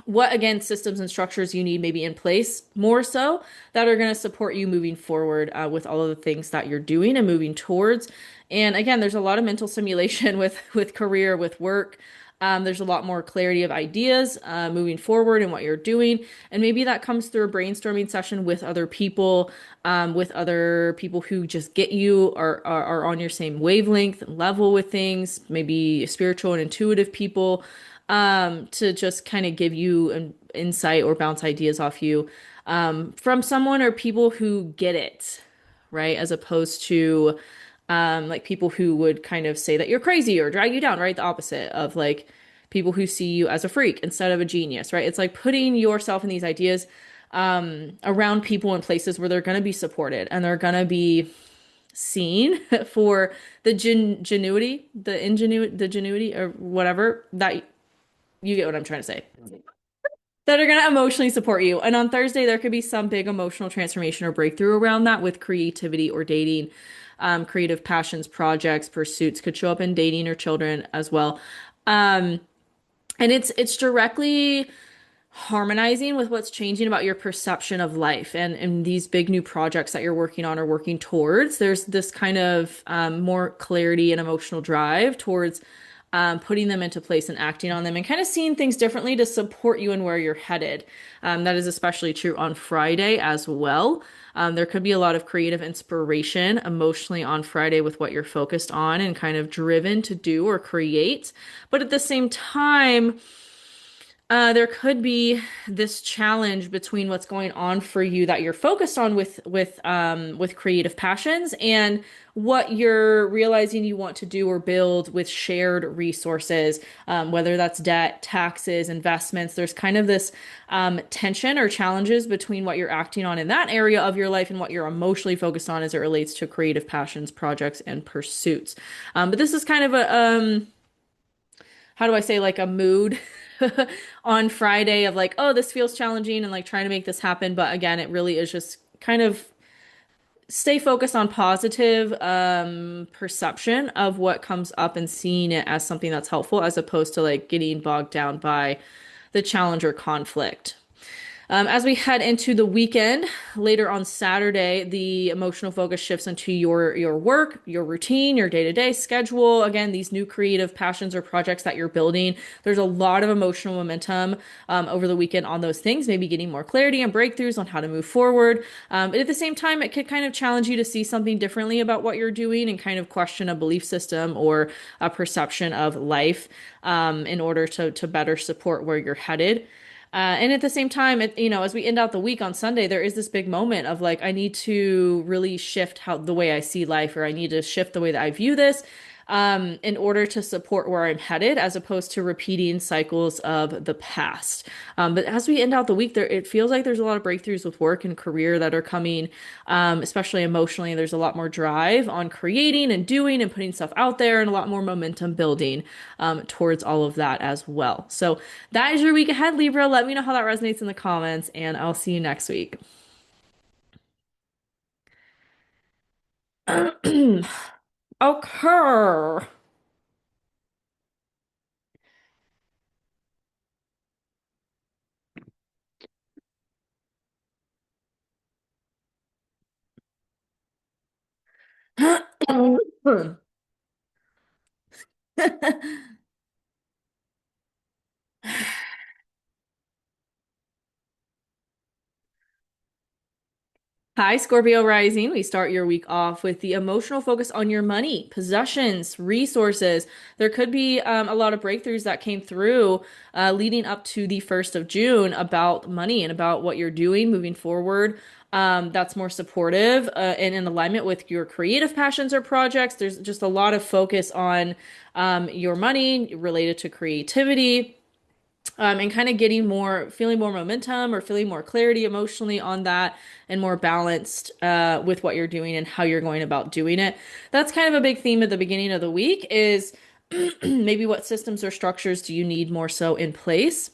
[SPEAKER 1] what again systems and structures you need maybe in place more so that are going to support you moving forward, with all of the things that you're doing and moving towards. And again, there's a lot of mental simulation with career, with work. There's a lot more clarity of ideas moving forward and what you're doing. And maybe that comes through a brainstorming session with other people who just get you, are on your same wavelength and level with things, maybe spiritual and intuitive people, to just kind of give you an insight or bounce ideas off you, from someone or people who get it, right? As opposed to like people who would kind of say that you're crazy or drag you down, right? The opposite of like people who see you as a freak instead of a genius, right? It's like putting yourself in these ideas around people and places where they're going to be supported and they're going to be seen for the genuity, the genuity or whatever that you get what I'm trying to say. That are going to emotionally support you. And on Thursday, there could be some big emotional transformation or breakthrough around that with creativity or dating. Creative passions, projects, pursuits could show up in dating or children as well. Um, and it's directly harmonizing with what's changing about your perception of life and these big new projects that you're working on or working towards. There's this kind of more clarity and emotional drive towards putting them into place and acting on them and kind of seeing things differently to support you in where you're headed. That is especially true on Friday as well. There could be a lot of creative inspiration emotionally on Friday with what you're focused on and kind of driven to do or create. But at the same time, there could be this challenge between what's going on for you that you're focused on with creative passions and what you're realizing you want to do or build with shared resources, whether that's debt, taxes, investments. There's kind of this tension or challenges between what you're acting on in that area of your life and what you're emotionally focused on as it relates to creative passions, projects, and pursuits. But this is kind of a how do I say, like a mood on Friday of like, oh, this feels challenging and like trying to make this happen. But again, it really is just kind of stay focused on positive perception of what comes up and seeing it as something that's helpful as opposed to like getting bogged down by the challenge or conflict. As we head into the weekend, later on Saturday, the emotional focus shifts into your work, your routine, your day-to-day schedule. Again, these new creative passions or projects that you're building. There's a lot of emotional momentum over the weekend on those things, maybe getting more clarity and breakthroughs on how to move forward. But at the same time, it could kind of challenge you to see something differently about what you're doing and kind of question a belief system or a perception of life in order to better support where you're headed. And at the same time, as we end out the week on Sunday, there is this big moment of like, I need to really shift how the way I see life, or I need to shift the way that I view this, in order to support where I'm headed, as opposed to repeating cycles of the past. But as we end out the week, it feels like there's a lot of breakthroughs with work and career that are coming, especially emotionally. There's a lot more drive on creating and doing and putting stuff out there, and a lot more momentum building towards all of that as well. So that is your week ahead, Libra. Let me know how that resonates in the comments, and I'll see you next week. Okay. Hi, Scorpio Rising. We start your week off with the emotional focus on your money, possessions, resources. There could be a lot of breakthroughs that came through leading up to the 1st of June about money and about what you're doing moving forward. That's more supportive and in alignment with your creative passions or projects. There's just a lot of focus on your money related to creativity, and kind of feeling more momentum or feeling more clarity emotionally on that and more balanced with what you're doing and how you're going about doing it. That's kind of a big theme at the beginning of the week is maybe what systems or structures do you need more so in place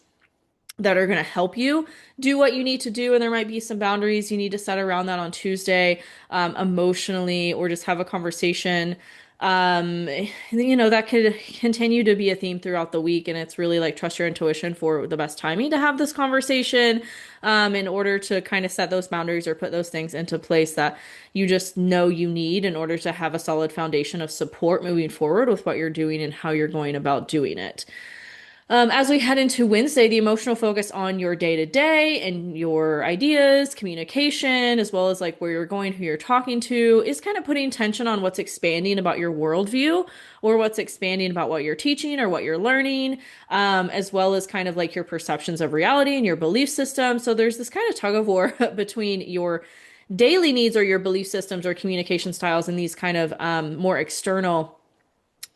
[SPEAKER 1] that are going to help you do what you need to do. And there might be some boundaries you need to set around that on Tuesday, emotionally, or just have a conversation. That could continue to be a theme throughout the week. And it's really like trust your intuition for the best timing to have this conversation, in order to kind of set those boundaries or put those things into place that you just know you need in order to have a solid foundation of support moving forward with what you're doing and how you're going about doing it. As we head into Wednesday, the emotional focus on your day to day and your ideas, communication, as well as like where you're going, who you're talking to, is kind of putting tension on what's expanding about your worldview or what's expanding about what you're teaching or what you're learning, as well as kind of like your perceptions of reality and your belief system. So there's this kind of tug of war between your daily needs or your belief systems or communication styles and these kind of more external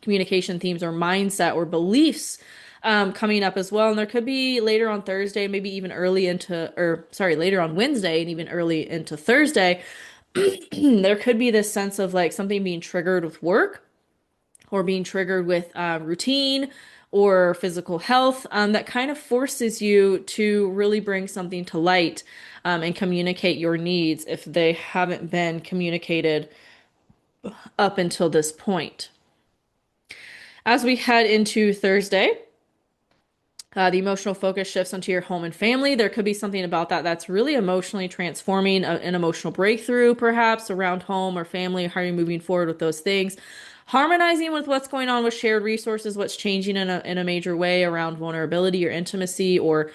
[SPEAKER 1] communication themes or mindset or beliefs coming up as well. And there could be later on Thursday, maybe even later on Wednesday and even early into Thursday, there could be this sense of like something being triggered with work or being triggered with routine or physical health, that kind of forces you to really bring something to light, and communicate your needs if they haven't been communicated up until this point. As we head into Thursday, the emotional focus shifts onto your home and family. There could be something about that that's really emotionally transforming, an emotional breakthrough, perhaps around home or family, how you're moving forward with those things. harmonizing with what's going on with shared resources, what's changing in a major way around vulnerability or intimacy or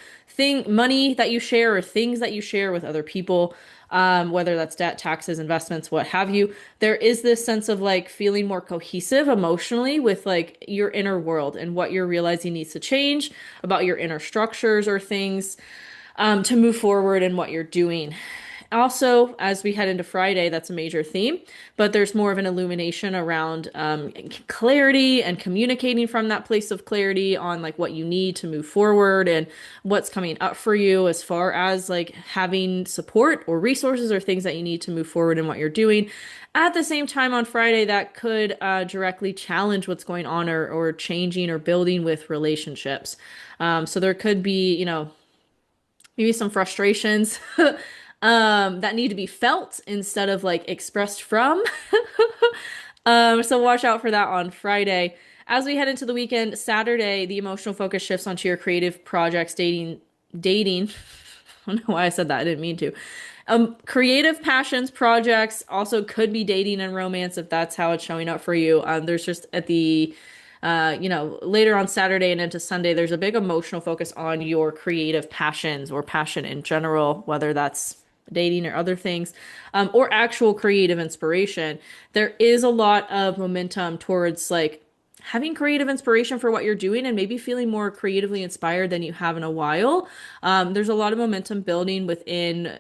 [SPEAKER 1] money that you share or things that you share with other people, whether that's debt, taxes, investments, what have you. There is this sense of like feeling more cohesive emotionally with like your inner world and what you're realizing needs to change about your inner structures or things to move forward in what you're doing. Also, as we head into Friday, that's a major theme, but there's more of an illumination around clarity and communicating from that place of clarity on like what you need to move forward and what's coming up for you as far as like having support or resources or things that you need to move forward in what you're doing. At the same time, on Friday, that could directly challenge what's going on or changing or building with relationships. So there could be, maybe some frustrations that need to be felt instead of like expressed from. So watch out for that on Friday. As we head into the weekend, Saturday, the emotional focus shifts onto your creative projects, dating. I don't know why I said that. I didn't mean to. Creative passions, projects also could be dating and romance if that's how it's showing up for you. There's just at the later on Saturday and into Sunday, there's a big emotional focus on your creative passions or passion in general, whether that's dating or other things, or actual creative inspiration. There is a lot of momentum towards like having creative inspiration for what you're doing and maybe feeling more creatively inspired than you have in a while. There's a lot of momentum building within,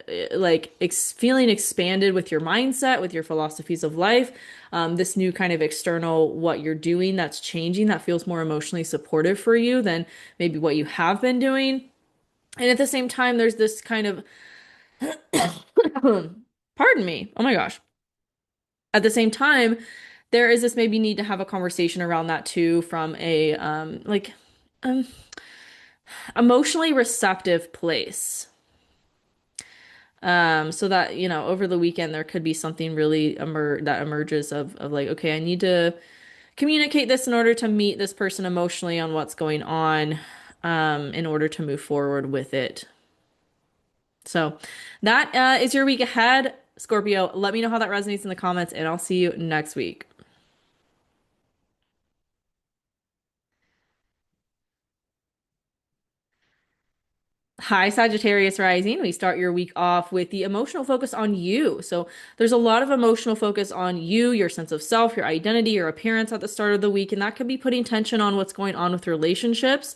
[SPEAKER 1] feeling expanded with your mindset, with your philosophies of life. This new kind of external what you're doing that's changing that feels more emotionally supportive for you than maybe what you have been doing. And at the same time, there's this kind of, pardon me, oh my gosh. At the same time, there is this maybe need to have a conversation around that too from a um emotionally receptive place. So that, over the weekend there could be something really that emerges of like, okay, I need to communicate this in order to meet this person emotionally on what's going on, in order to move forward with it. So that is your week ahead, Scorpio. Let me know how that resonates in the comments, and I'll see you next week. Hi, Sagittarius Rising. We start your week off with the emotional focus on you. So there's a lot of emotional focus on you, your sense of self, your identity, your appearance at the start of the week, and that could be putting tension on what's going on with relationships.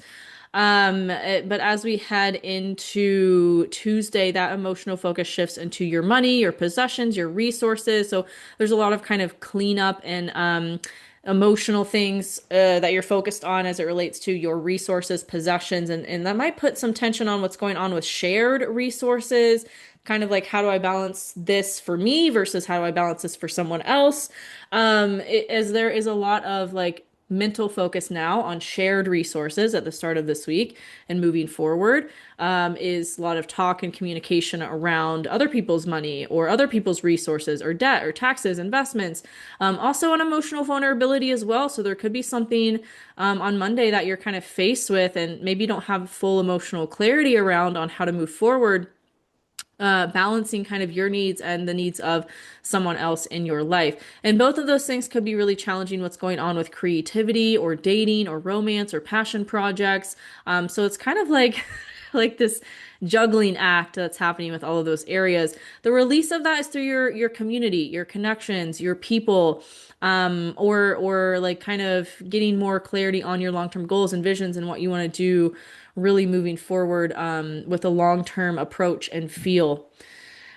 [SPEAKER 1] But as we head into Tuesday, that emotional focus shifts into your money, your possessions, your resources. So there's a lot of kind of cleanup and emotional things that you're focused on as it relates to your resources, possessions, and that might put some tension on what's going on with shared resources. Kind of like, how do I balance this for me versus how do I balance this for someone else? As there is a lot of like mental focus now on shared resources at the start of this week and moving forward, is a lot of talk and communication around other people's money or other people's resources or debt or taxes, investments, also on emotional vulnerability as well. So there could be something on Monday that you're kind of faced with and maybe don't have full emotional clarity around on how to move forward, balancing kind of your needs and the needs of someone else in your life. And both of those things could be really challenging what's going on with creativity or dating or romance or passion projects. So it's kind of like like this juggling act that's happening with all of those areas. The release of that is through your community, your connections, your people, or like kind of getting more clarity on your long-term goals and visions and what you want to do really moving forward, with a long-term approach and feel.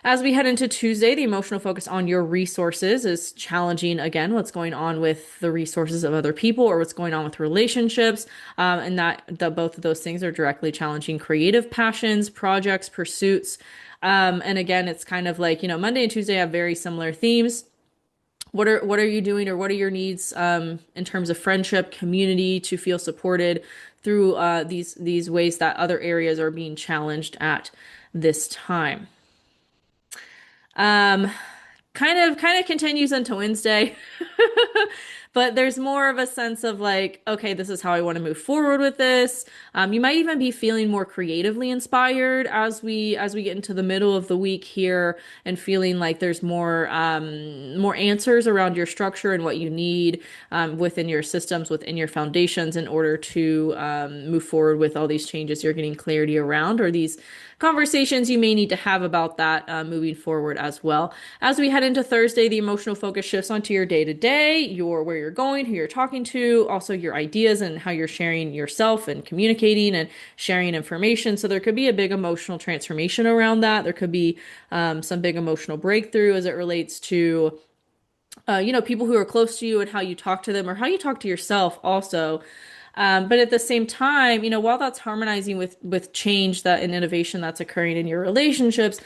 [SPEAKER 1] As we head into Tuesday, the emotional focus on your resources is challenging again what's going on with the resources of other people or what's going on with relationships. And that both of those things are directly challenging creative passions, projects, pursuits. And again, it's kind of like, Monday and Tuesday have very similar themes. What are you doing or what are your needs, in terms of friendship, community, to feel supported through these ways that other areas are being challenged at this time? Um, kind of continues into Wednesday. But there's more of a sense of like, okay, this is how I want to move forward with this. You might even be feeling more creatively inspired as we get into the middle of the week here, and feeling like there's more answers around your structure and what you need within your systems, within your foundations, in order to move forward with all these changes you're getting clarity around, or these conversations you may need to have about that moving forward as well. As we head into Thursday, the emotional focus shifts onto your day to day, your where you're going, who you're talking to, also your ideas and how you're sharing yourself and communicating and sharing information. So there could be a big emotional transformation around that. There could be some big emotional breakthrough as it relates to people who are close to you and how you talk to them or how you talk to yourself also. But at the same time, while that's harmonizing with change that and innovation that's occurring in your relationships,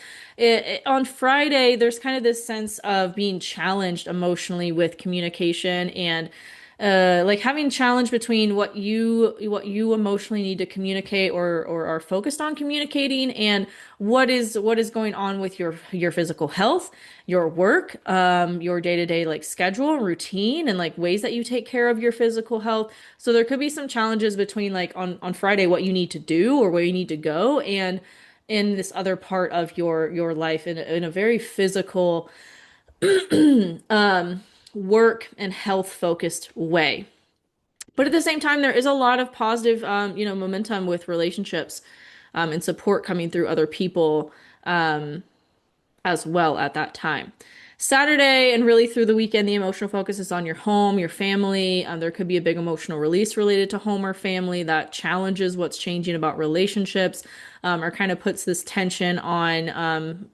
[SPEAKER 1] on Friday, there's kind of this sense of being challenged emotionally with communication and like having challenge between what you emotionally need to communicate or are focused on communicating, and what is going on with your physical health, your work, your day-to-day like schedule and routine, and like ways that you take care of your physical health. So there could be some challenges between like on Friday what you need to do or where you need to go, and in this other part of your life in a very physical work and health focused way. But at the same time, there is a lot of positive, momentum with relationships, and support coming through other people, as well at that time. Saturday and really through the weekend, the emotional focus is on your home, your family. There could be a big emotional release related to home or family that challenges what's changing about relationships, or kind of puts this tension on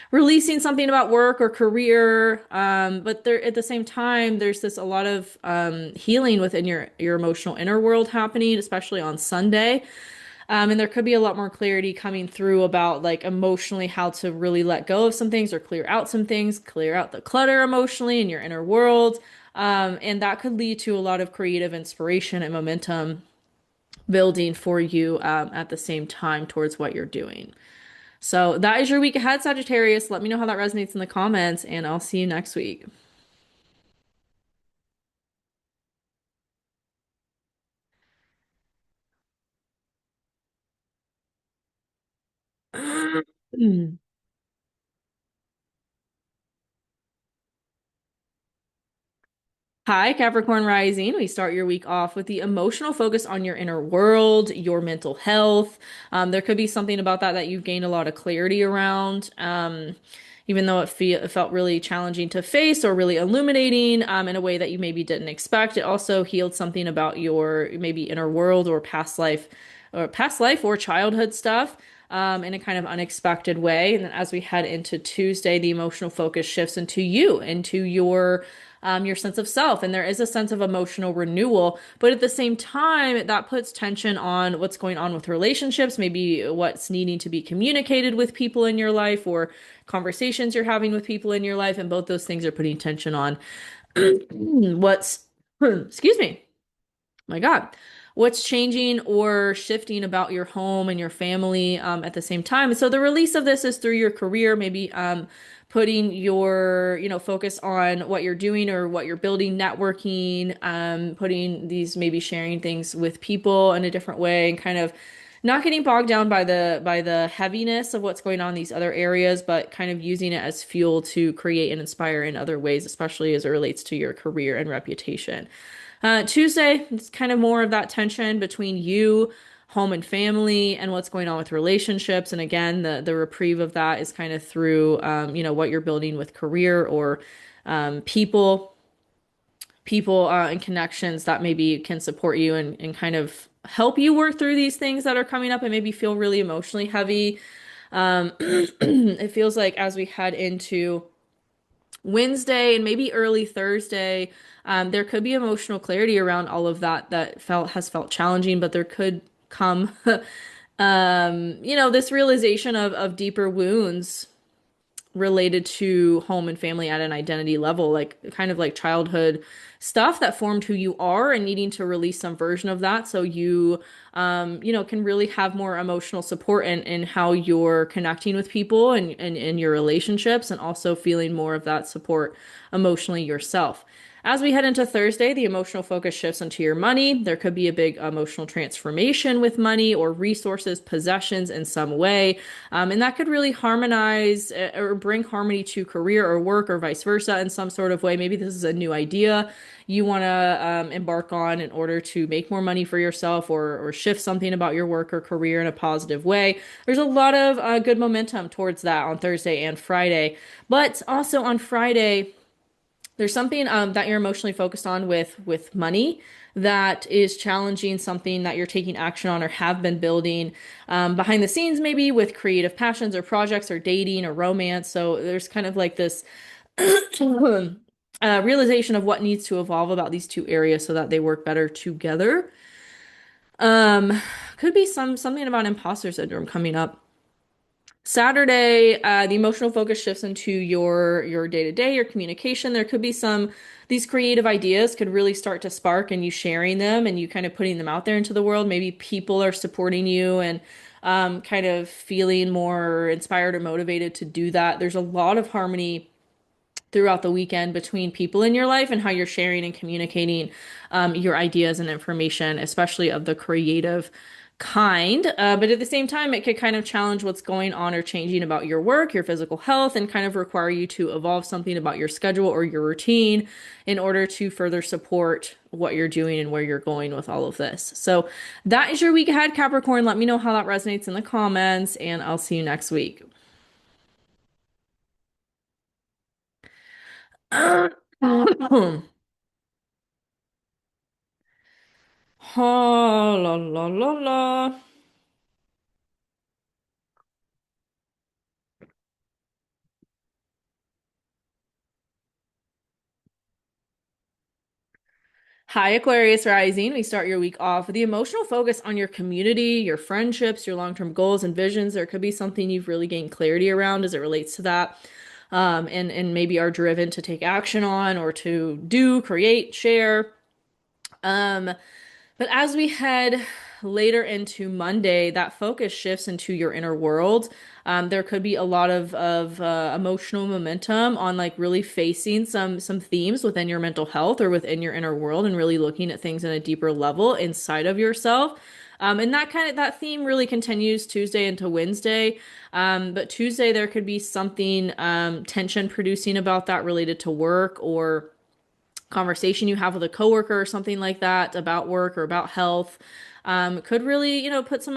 [SPEAKER 1] releasing something about work or career. But there, at the same time, there's this a lot of healing within your emotional inner world happening, especially on Sunday. And there could be a lot more clarity coming through about like emotionally how to really let go of some things or clear out some things, clear out the clutter emotionally in your inner world. And that could lead to a lot of creative inspiration and momentum building for you at the same time towards what you're doing. So that is your week ahead, Sagittarius. Let me know how that resonates in the comments, and I'll see you next week. Hi, Capricorn Rising. We start your week off with the emotional focus on your inner world, your mental health. There could be something about that you've gained a lot of clarity around, even though it felt really challenging to face or really illuminating in a way that you maybe didn't expect. It also healed something about your maybe inner world or past life or childhood stuff. In a kind of unexpected way. And then as we head into Tuesday, the emotional focus shifts into you, into your sense of self. And there is a sense of emotional renewal. But at the same time, that puts tension on what's going on with relationships, maybe what's needing to be communicated with people in your life or conversations you're having with people in your life. And both those things are putting tension on what's, excuse me, my God, what's changing or shifting about your home and your family at the same time. So the release of this is through your career, maybe putting your, focus on what you're doing or what you're building, networking, putting these maybe sharing things with people in a different way, and kind of not getting bogged down by the heaviness of what's going on in these other areas, but kind of using it as fuel to create and inspire in other ways, especially as it relates to your career and reputation. Tuesday, it's kind of more of that tension between you, home and family, and what's going on with relationships. And again, the reprieve of that is kind of through, what you're building with career or people and connections that maybe can support you and kind of help you work through these things that are coming up and maybe feel really emotionally heavy. It feels like as we head into Wednesday and maybe early Thursday, there could be emotional clarity around all of that has felt challenging, but there could come, this realization of deeper wounds related to home and family at an identity level, like kind of like childhood stuff that formed who you are, and needing to release some version of that so you can really have more emotional support in how you're connecting with people and in your relationships, and also feeling more of that support emotionally yourself. As we head into Thursday, the emotional focus shifts into your money. There could be a big emotional transformation with money or resources, possessions in some way. And that could really harmonize or bring harmony to career or work or vice versa in some sort of way. Maybe this is a new idea you want to embark on in order to make more money for yourself or shift something about your work or career in a positive way. There's a lot of good momentum towards that on Thursday and Friday. But also on Friday, there's something that you're emotionally focused on with money that is challenging something that you're taking action on or have been building behind the scenes, maybe with creative passions or projects or dating or romance. So there's kind of like this realization of what needs to evolve about these two areas so that they work better together. Um, could be something about imposter syndrome coming up. Saturday, the emotional focus shifts into your day-to-day, your communication. There could be some these creative ideas could really start to spark and you sharing them and you kind of putting them out there into the world. Maybe people are supporting you and kind of feeling more inspired or motivated to do that. There's a lot of harmony throughout the weekend between people in your life and how you're sharing and communicating your ideas and information, especially of the creative kind. But at the same time, it could kind of challenge what's going on or changing about your work, your physical health, and kind of require you to evolve something about your schedule or your routine in order to further support what you're doing and where you're going with all of this. So that is your week ahead, Capricorn. Let me know how that resonates in the comments, and I'll see you next week. Ha la la la la. Hi, Aquarius Rising. We start your week off with the emotional focus on your community, your friendships, your long-term goals and visions. There could be something you've really gained clarity around as it relates to that, and maybe are driven to take action on or to do, create, share. Um, but as we head later into Monday, that focus shifts into your inner world. There could be a lot of emotional momentum on like really facing some themes within your mental health or within your inner world and really looking at things in a deeper level inside of yourself. And that theme really continues Tuesday into Wednesday. But Tuesday there could be something tension producing about that related to work or conversation you have with a coworker or something like that about work or about health could really, put some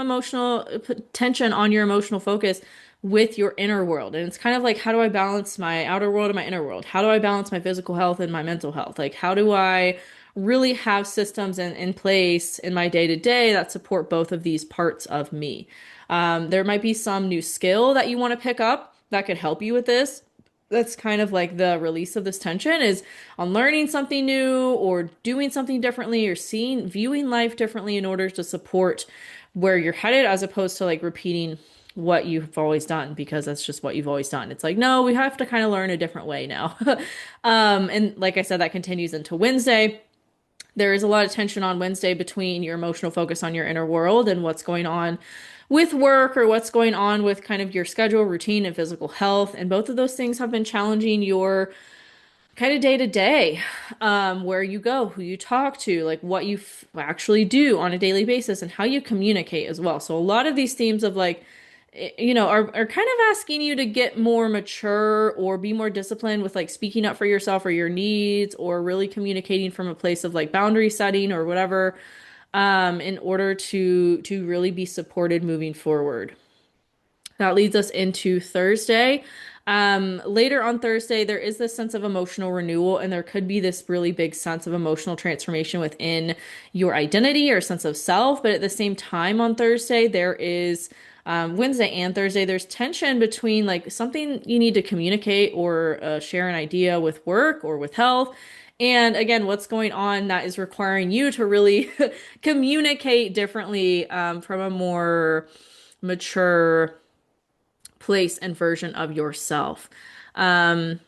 [SPEAKER 1] put tension on your emotional focus with your inner world. And it's kind of like, how do I balance my outer world and my inner world? How do I balance my physical health and my mental health? Like, how do I really have systems in place in my day to day that support both of these parts of me? There might be some new skill that you want to pick up that could help you with this. That's kind of like the release of this tension is on learning something new or doing something differently or viewing life differently in order to support where you're headed as opposed to like repeating what you've always done because that's just what you've always done. It's like, no, we have to kind of learn a different way now. And like I said, that continues into Wednesday. There is a lot of tension on Wednesday between your emotional focus on your inner world and what's going on with work or what's going on with kind of your schedule, routine, and physical health. And both of those things have been challenging your kind of day to day, where you go, who you talk to, like what you actually do on a daily basis, and how you communicate as well. So a lot of these themes of like, are kind of asking you to get more mature or be more disciplined with like speaking up for yourself or your needs or really communicating from a place of like boundary setting or whatever, in order to really be supported moving forward. That leads us into Thursday. Later on Thursday, there is this sense of emotional renewal, and there could be this really big sense of emotional transformation within your identity or sense of self. But at the same time, on Thursday, there is Wednesday and Thursday, there's tension between like something you need to communicate or share an idea with work or with health. And again, what's going on that is requiring you to really communicate differently from a more mature place and version of yourself. Um,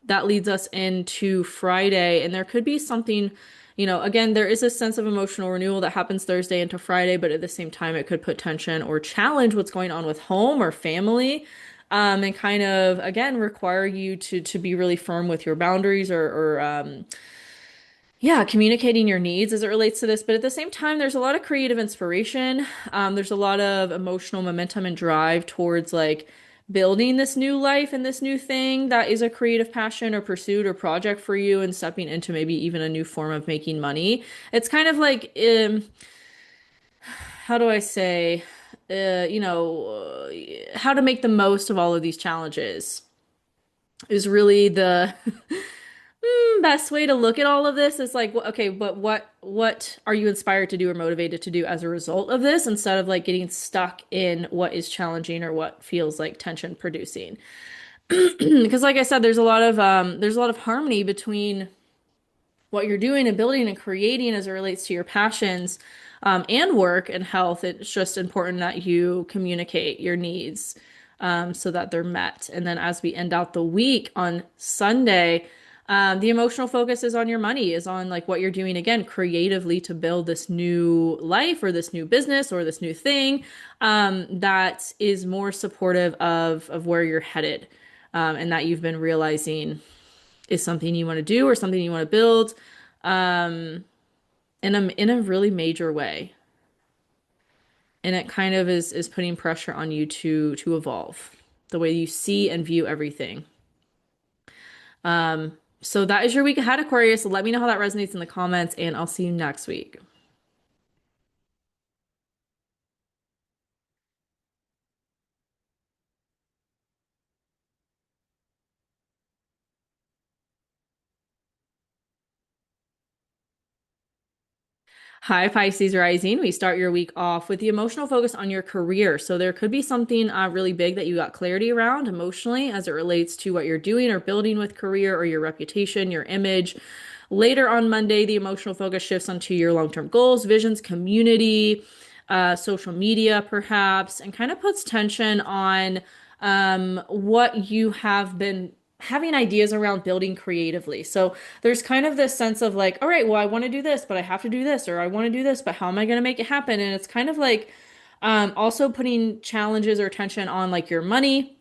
[SPEAKER 1] that leads us into Friday, and there could be something, again, there is a sense of emotional renewal that happens Thursday into Friday, but at the same time, it could put tension or challenge what's going on with home or family. And kind of again require you to be really firm with your boundaries or yeah, communicating your needs as it relates to this, but at the same time, there's a lot of creative inspiration. There's a lot of emotional momentum and drive towards like building this new life and this new thing that is a creative passion or pursuit or project for you and stepping into maybe even a new form of making money. It's kind of like, how do I say, how to make the most of all of these challenges is really the best way to look at all of this is like, okay, but what are you inspired to do or motivated to do as a result of this instead of like getting stuck in what is challenging or what feels like tension producing. Because like I said, there's a lot of harmony between what you're doing and building and creating as it relates to your passions and work and health. It's just important that you communicate your needs so that they're met. And then as we end out the week on Sunday, the emotional focus is on your money, is on like what you're doing again creatively to build this new life or this new business or this new thing that is more supportive of where you're headed and that you've been realizing is something you want to do or something you want to build in a really major way. And it kind of is putting pressure on you to evolve the way you see and view everything. So that is your week ahead, Aquarius. Let me know how that resonates in the comments, and I'll see you next week. Hi, Pisces Rising. We start your week off with the emotional focus on your career. So there could be something really big that you got clarity around emotionally as it relates to what you're doing or building with career or your reputation, your image. Later on Monday, the emotional focus shifts onto your long-term goals, visions, community, social media, perhaps, and kind of puts tension on what you have been having ideas around building creatively. So there's kind of this sense of like, all right, well, I want to do this, but I have to do this, or I want to do this, but how am I going to make it happen? And it's kind of like also putting challenges or tension on like your money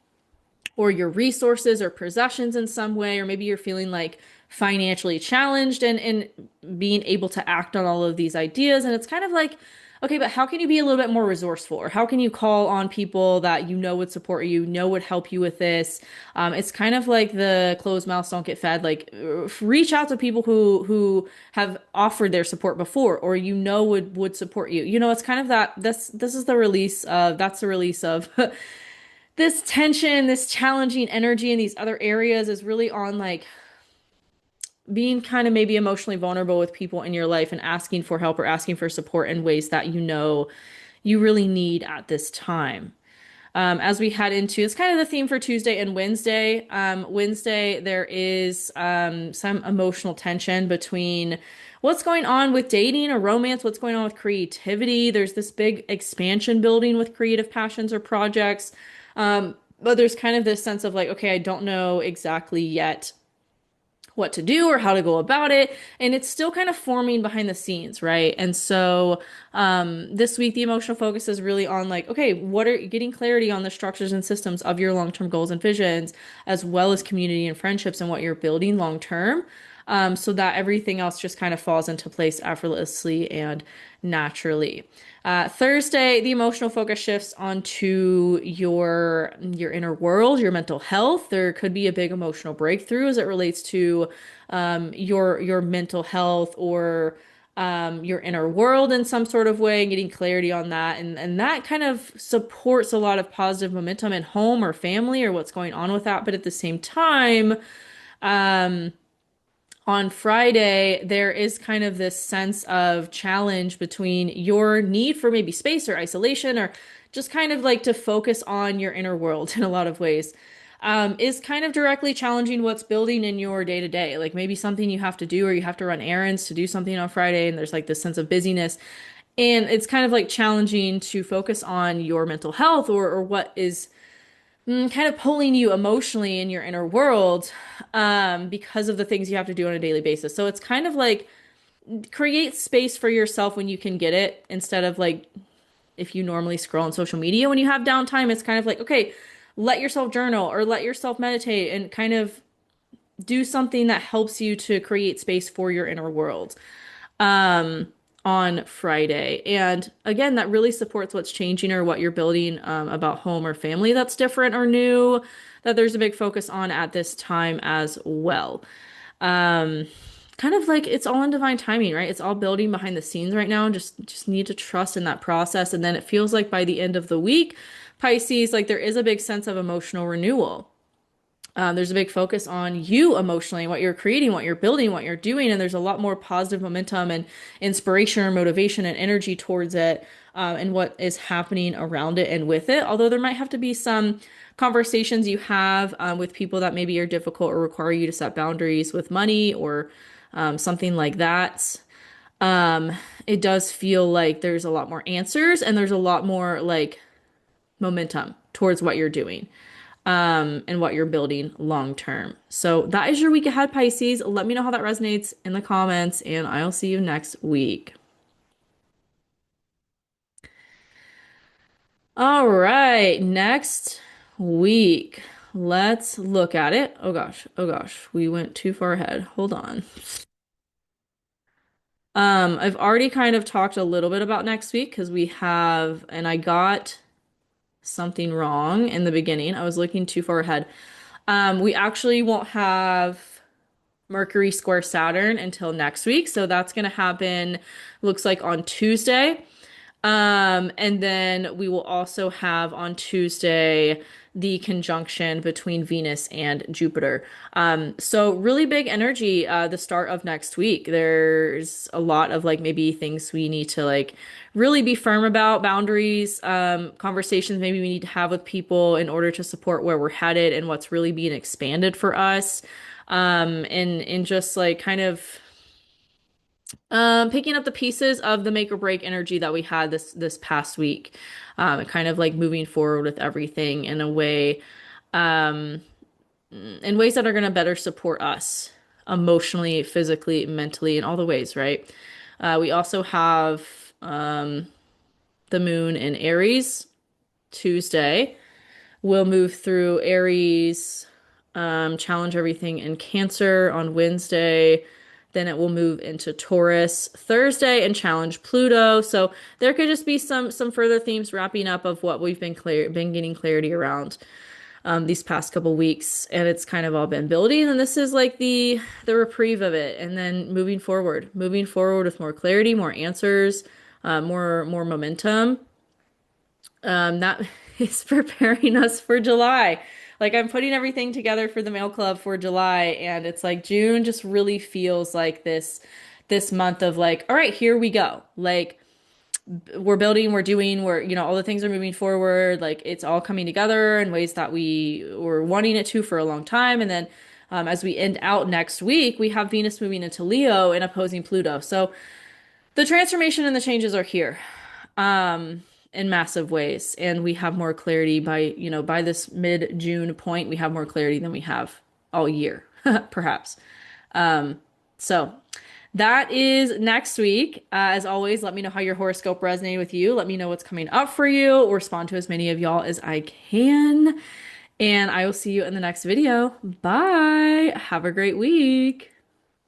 [SPEAKER 1] or your resources or possessions in some way, or maybe you're feeling like financially challenged and being able to act on all of these ideas. And it's kind of like, okay, but how can you be a little bit more resourceful? Or how can you call on people that you know would support you, know would help you with this? It's kind of like the closed mouths don't get fed. Like reach out to people who have offered their support before, or you know would support you. You know, it's kind of that. This is the release of that's the release of this tension, this challenging energy in these other areas is really on like being kind of maybe emotionally vulnerable with people in your life and asking for help or asking for support in ways that you know you really need at this time. As we head into it's kind of the theme for Tuesday and Wednesday. Wednesday, there is some emotional tension between what's going on with dating or romance, what's going on with creativity. There's this big expansion building with creative passions or projects. But there's kind of this sense of like, okay, I don't know exactly yet what to do or how to go about it. And it's still kind of forming behind the scenes, right? And so this week, the emotional focus is really on like, okay, what are getting clarity on the structures and systems of your long-term goals and visions, as well as community and friendships and what you're building long term. So that everything else just kind of falls into place effortlessly and naturally. Thursday, the emotional focus shifts onto your inner world, your mental health. There could be a big emotional breakthrough as it relates to your mental health or your inner world in some sort of way, and getting clarity on that. And that kind of supports a lot of positive momentum in home or family or what's going on with that. But at the same time, on Friday, there is kind of this sense of challenge between your need for maybe space or isolation or just kind of like to focus on your inner world in a lot of ways. Is kind of directly challenging what's building in your day to day. Like maybe something you have to do or you have to run errands to do something on Friday, and there's like this sense of busyness. And it's kind of like challenging to focus on your mental health or what is kind of pulling you emotionally in your inner world because of the things you have to do on a daily basis. So it's kind of like create space for yourself when you can get it instead of like if you normally scroll on social media when you have downtime. It's kind of like, okay, let yourself journal or let yourself meditate and kind of do something that helps you to create space for your inner world um, on Friday. And again, that really supports what's changing or what you're building about home or family that's different or new, that there's a big focus on at this time as well. Um, Kind of like it's all in divine timing, right? It's all building behind the scenes right now, and just need to trust in that process. And then it feels like by the end of the week, Pisces, like there is a big sense of emotional renewal. There's a big focus on you emotionally, what you're creating, what you're building, what you're doing, and there's a lot more positive momentum and inspiration or motivation and energy towards it, and what is happening around it and with it. Although there might have to be some conversations you have with people that maybe are difficult or require you to set boundaries with money or something like that. Um, it does feel like there's a lot more answers and there's a lot more like momentum towards what you're doing and what you're building long term. So that is your week ahead, Pisces. Let me know how that resonates in the comments, and I'll see you next week. All right, next week. Let's look at it. Oh gosh, we went too far ahead. Hold on. I've already kind of talked a little bit about next week because we have, and I got something wrong in the beginning. I was looking too far ahead. We actually won't have Mercury square Saturn until next week. So that's going to happen, looks like on Tuesday. And then we will also have on Tuesday the conjunction between Venus and Jupiter. So really big energy, the start of next week. There's a lot of like maybe things we need to like really be firm about, boundaries, conversations maybe we need to have with people in order to support where we're headed and what's really being expanded for us. And just like kind of picking up the pieces of the make or break energy that we had this past week, kind of like moving forward with everything in a way, um, in ways that are going to better support us emotionally, physically, mentally, in all the ways, right? We also have the moon in Aries Tuesday. We'll move through Aries, challenge everything in Cancer on Wednesday. Then it will move into Taurus Thursday and challenge Pluto. So there could just be some further themes wrapping up of what we've been getting clarity around these past couple weeks, and it's kind of all been building. And this is like the reprieve of it, and then moving forward with more clarity, more answers, more momentum. That is preparing us for July. Like I'm putting everything together for the mail club for July, and it's like June just really feels like this month of like, all right, here we go. Like we're building, we're doing, all the things are moving forward. Like it's all coming together in ways that we were wanting it to for a long time. And then as we end out next week, we have Venus moving into Leo and opposing Pluto. So the transformation and the changes are here in massive ways. And we have more clarity by this mid-June point, we have more clarity than we have all year, perhaps. So that is next week. As always, let me know how your horoscope resonated with you. Let me know what's coming up for you. I'll respond to as many of y'all as I can. And I will see you in the next video. Bye. Have a great week.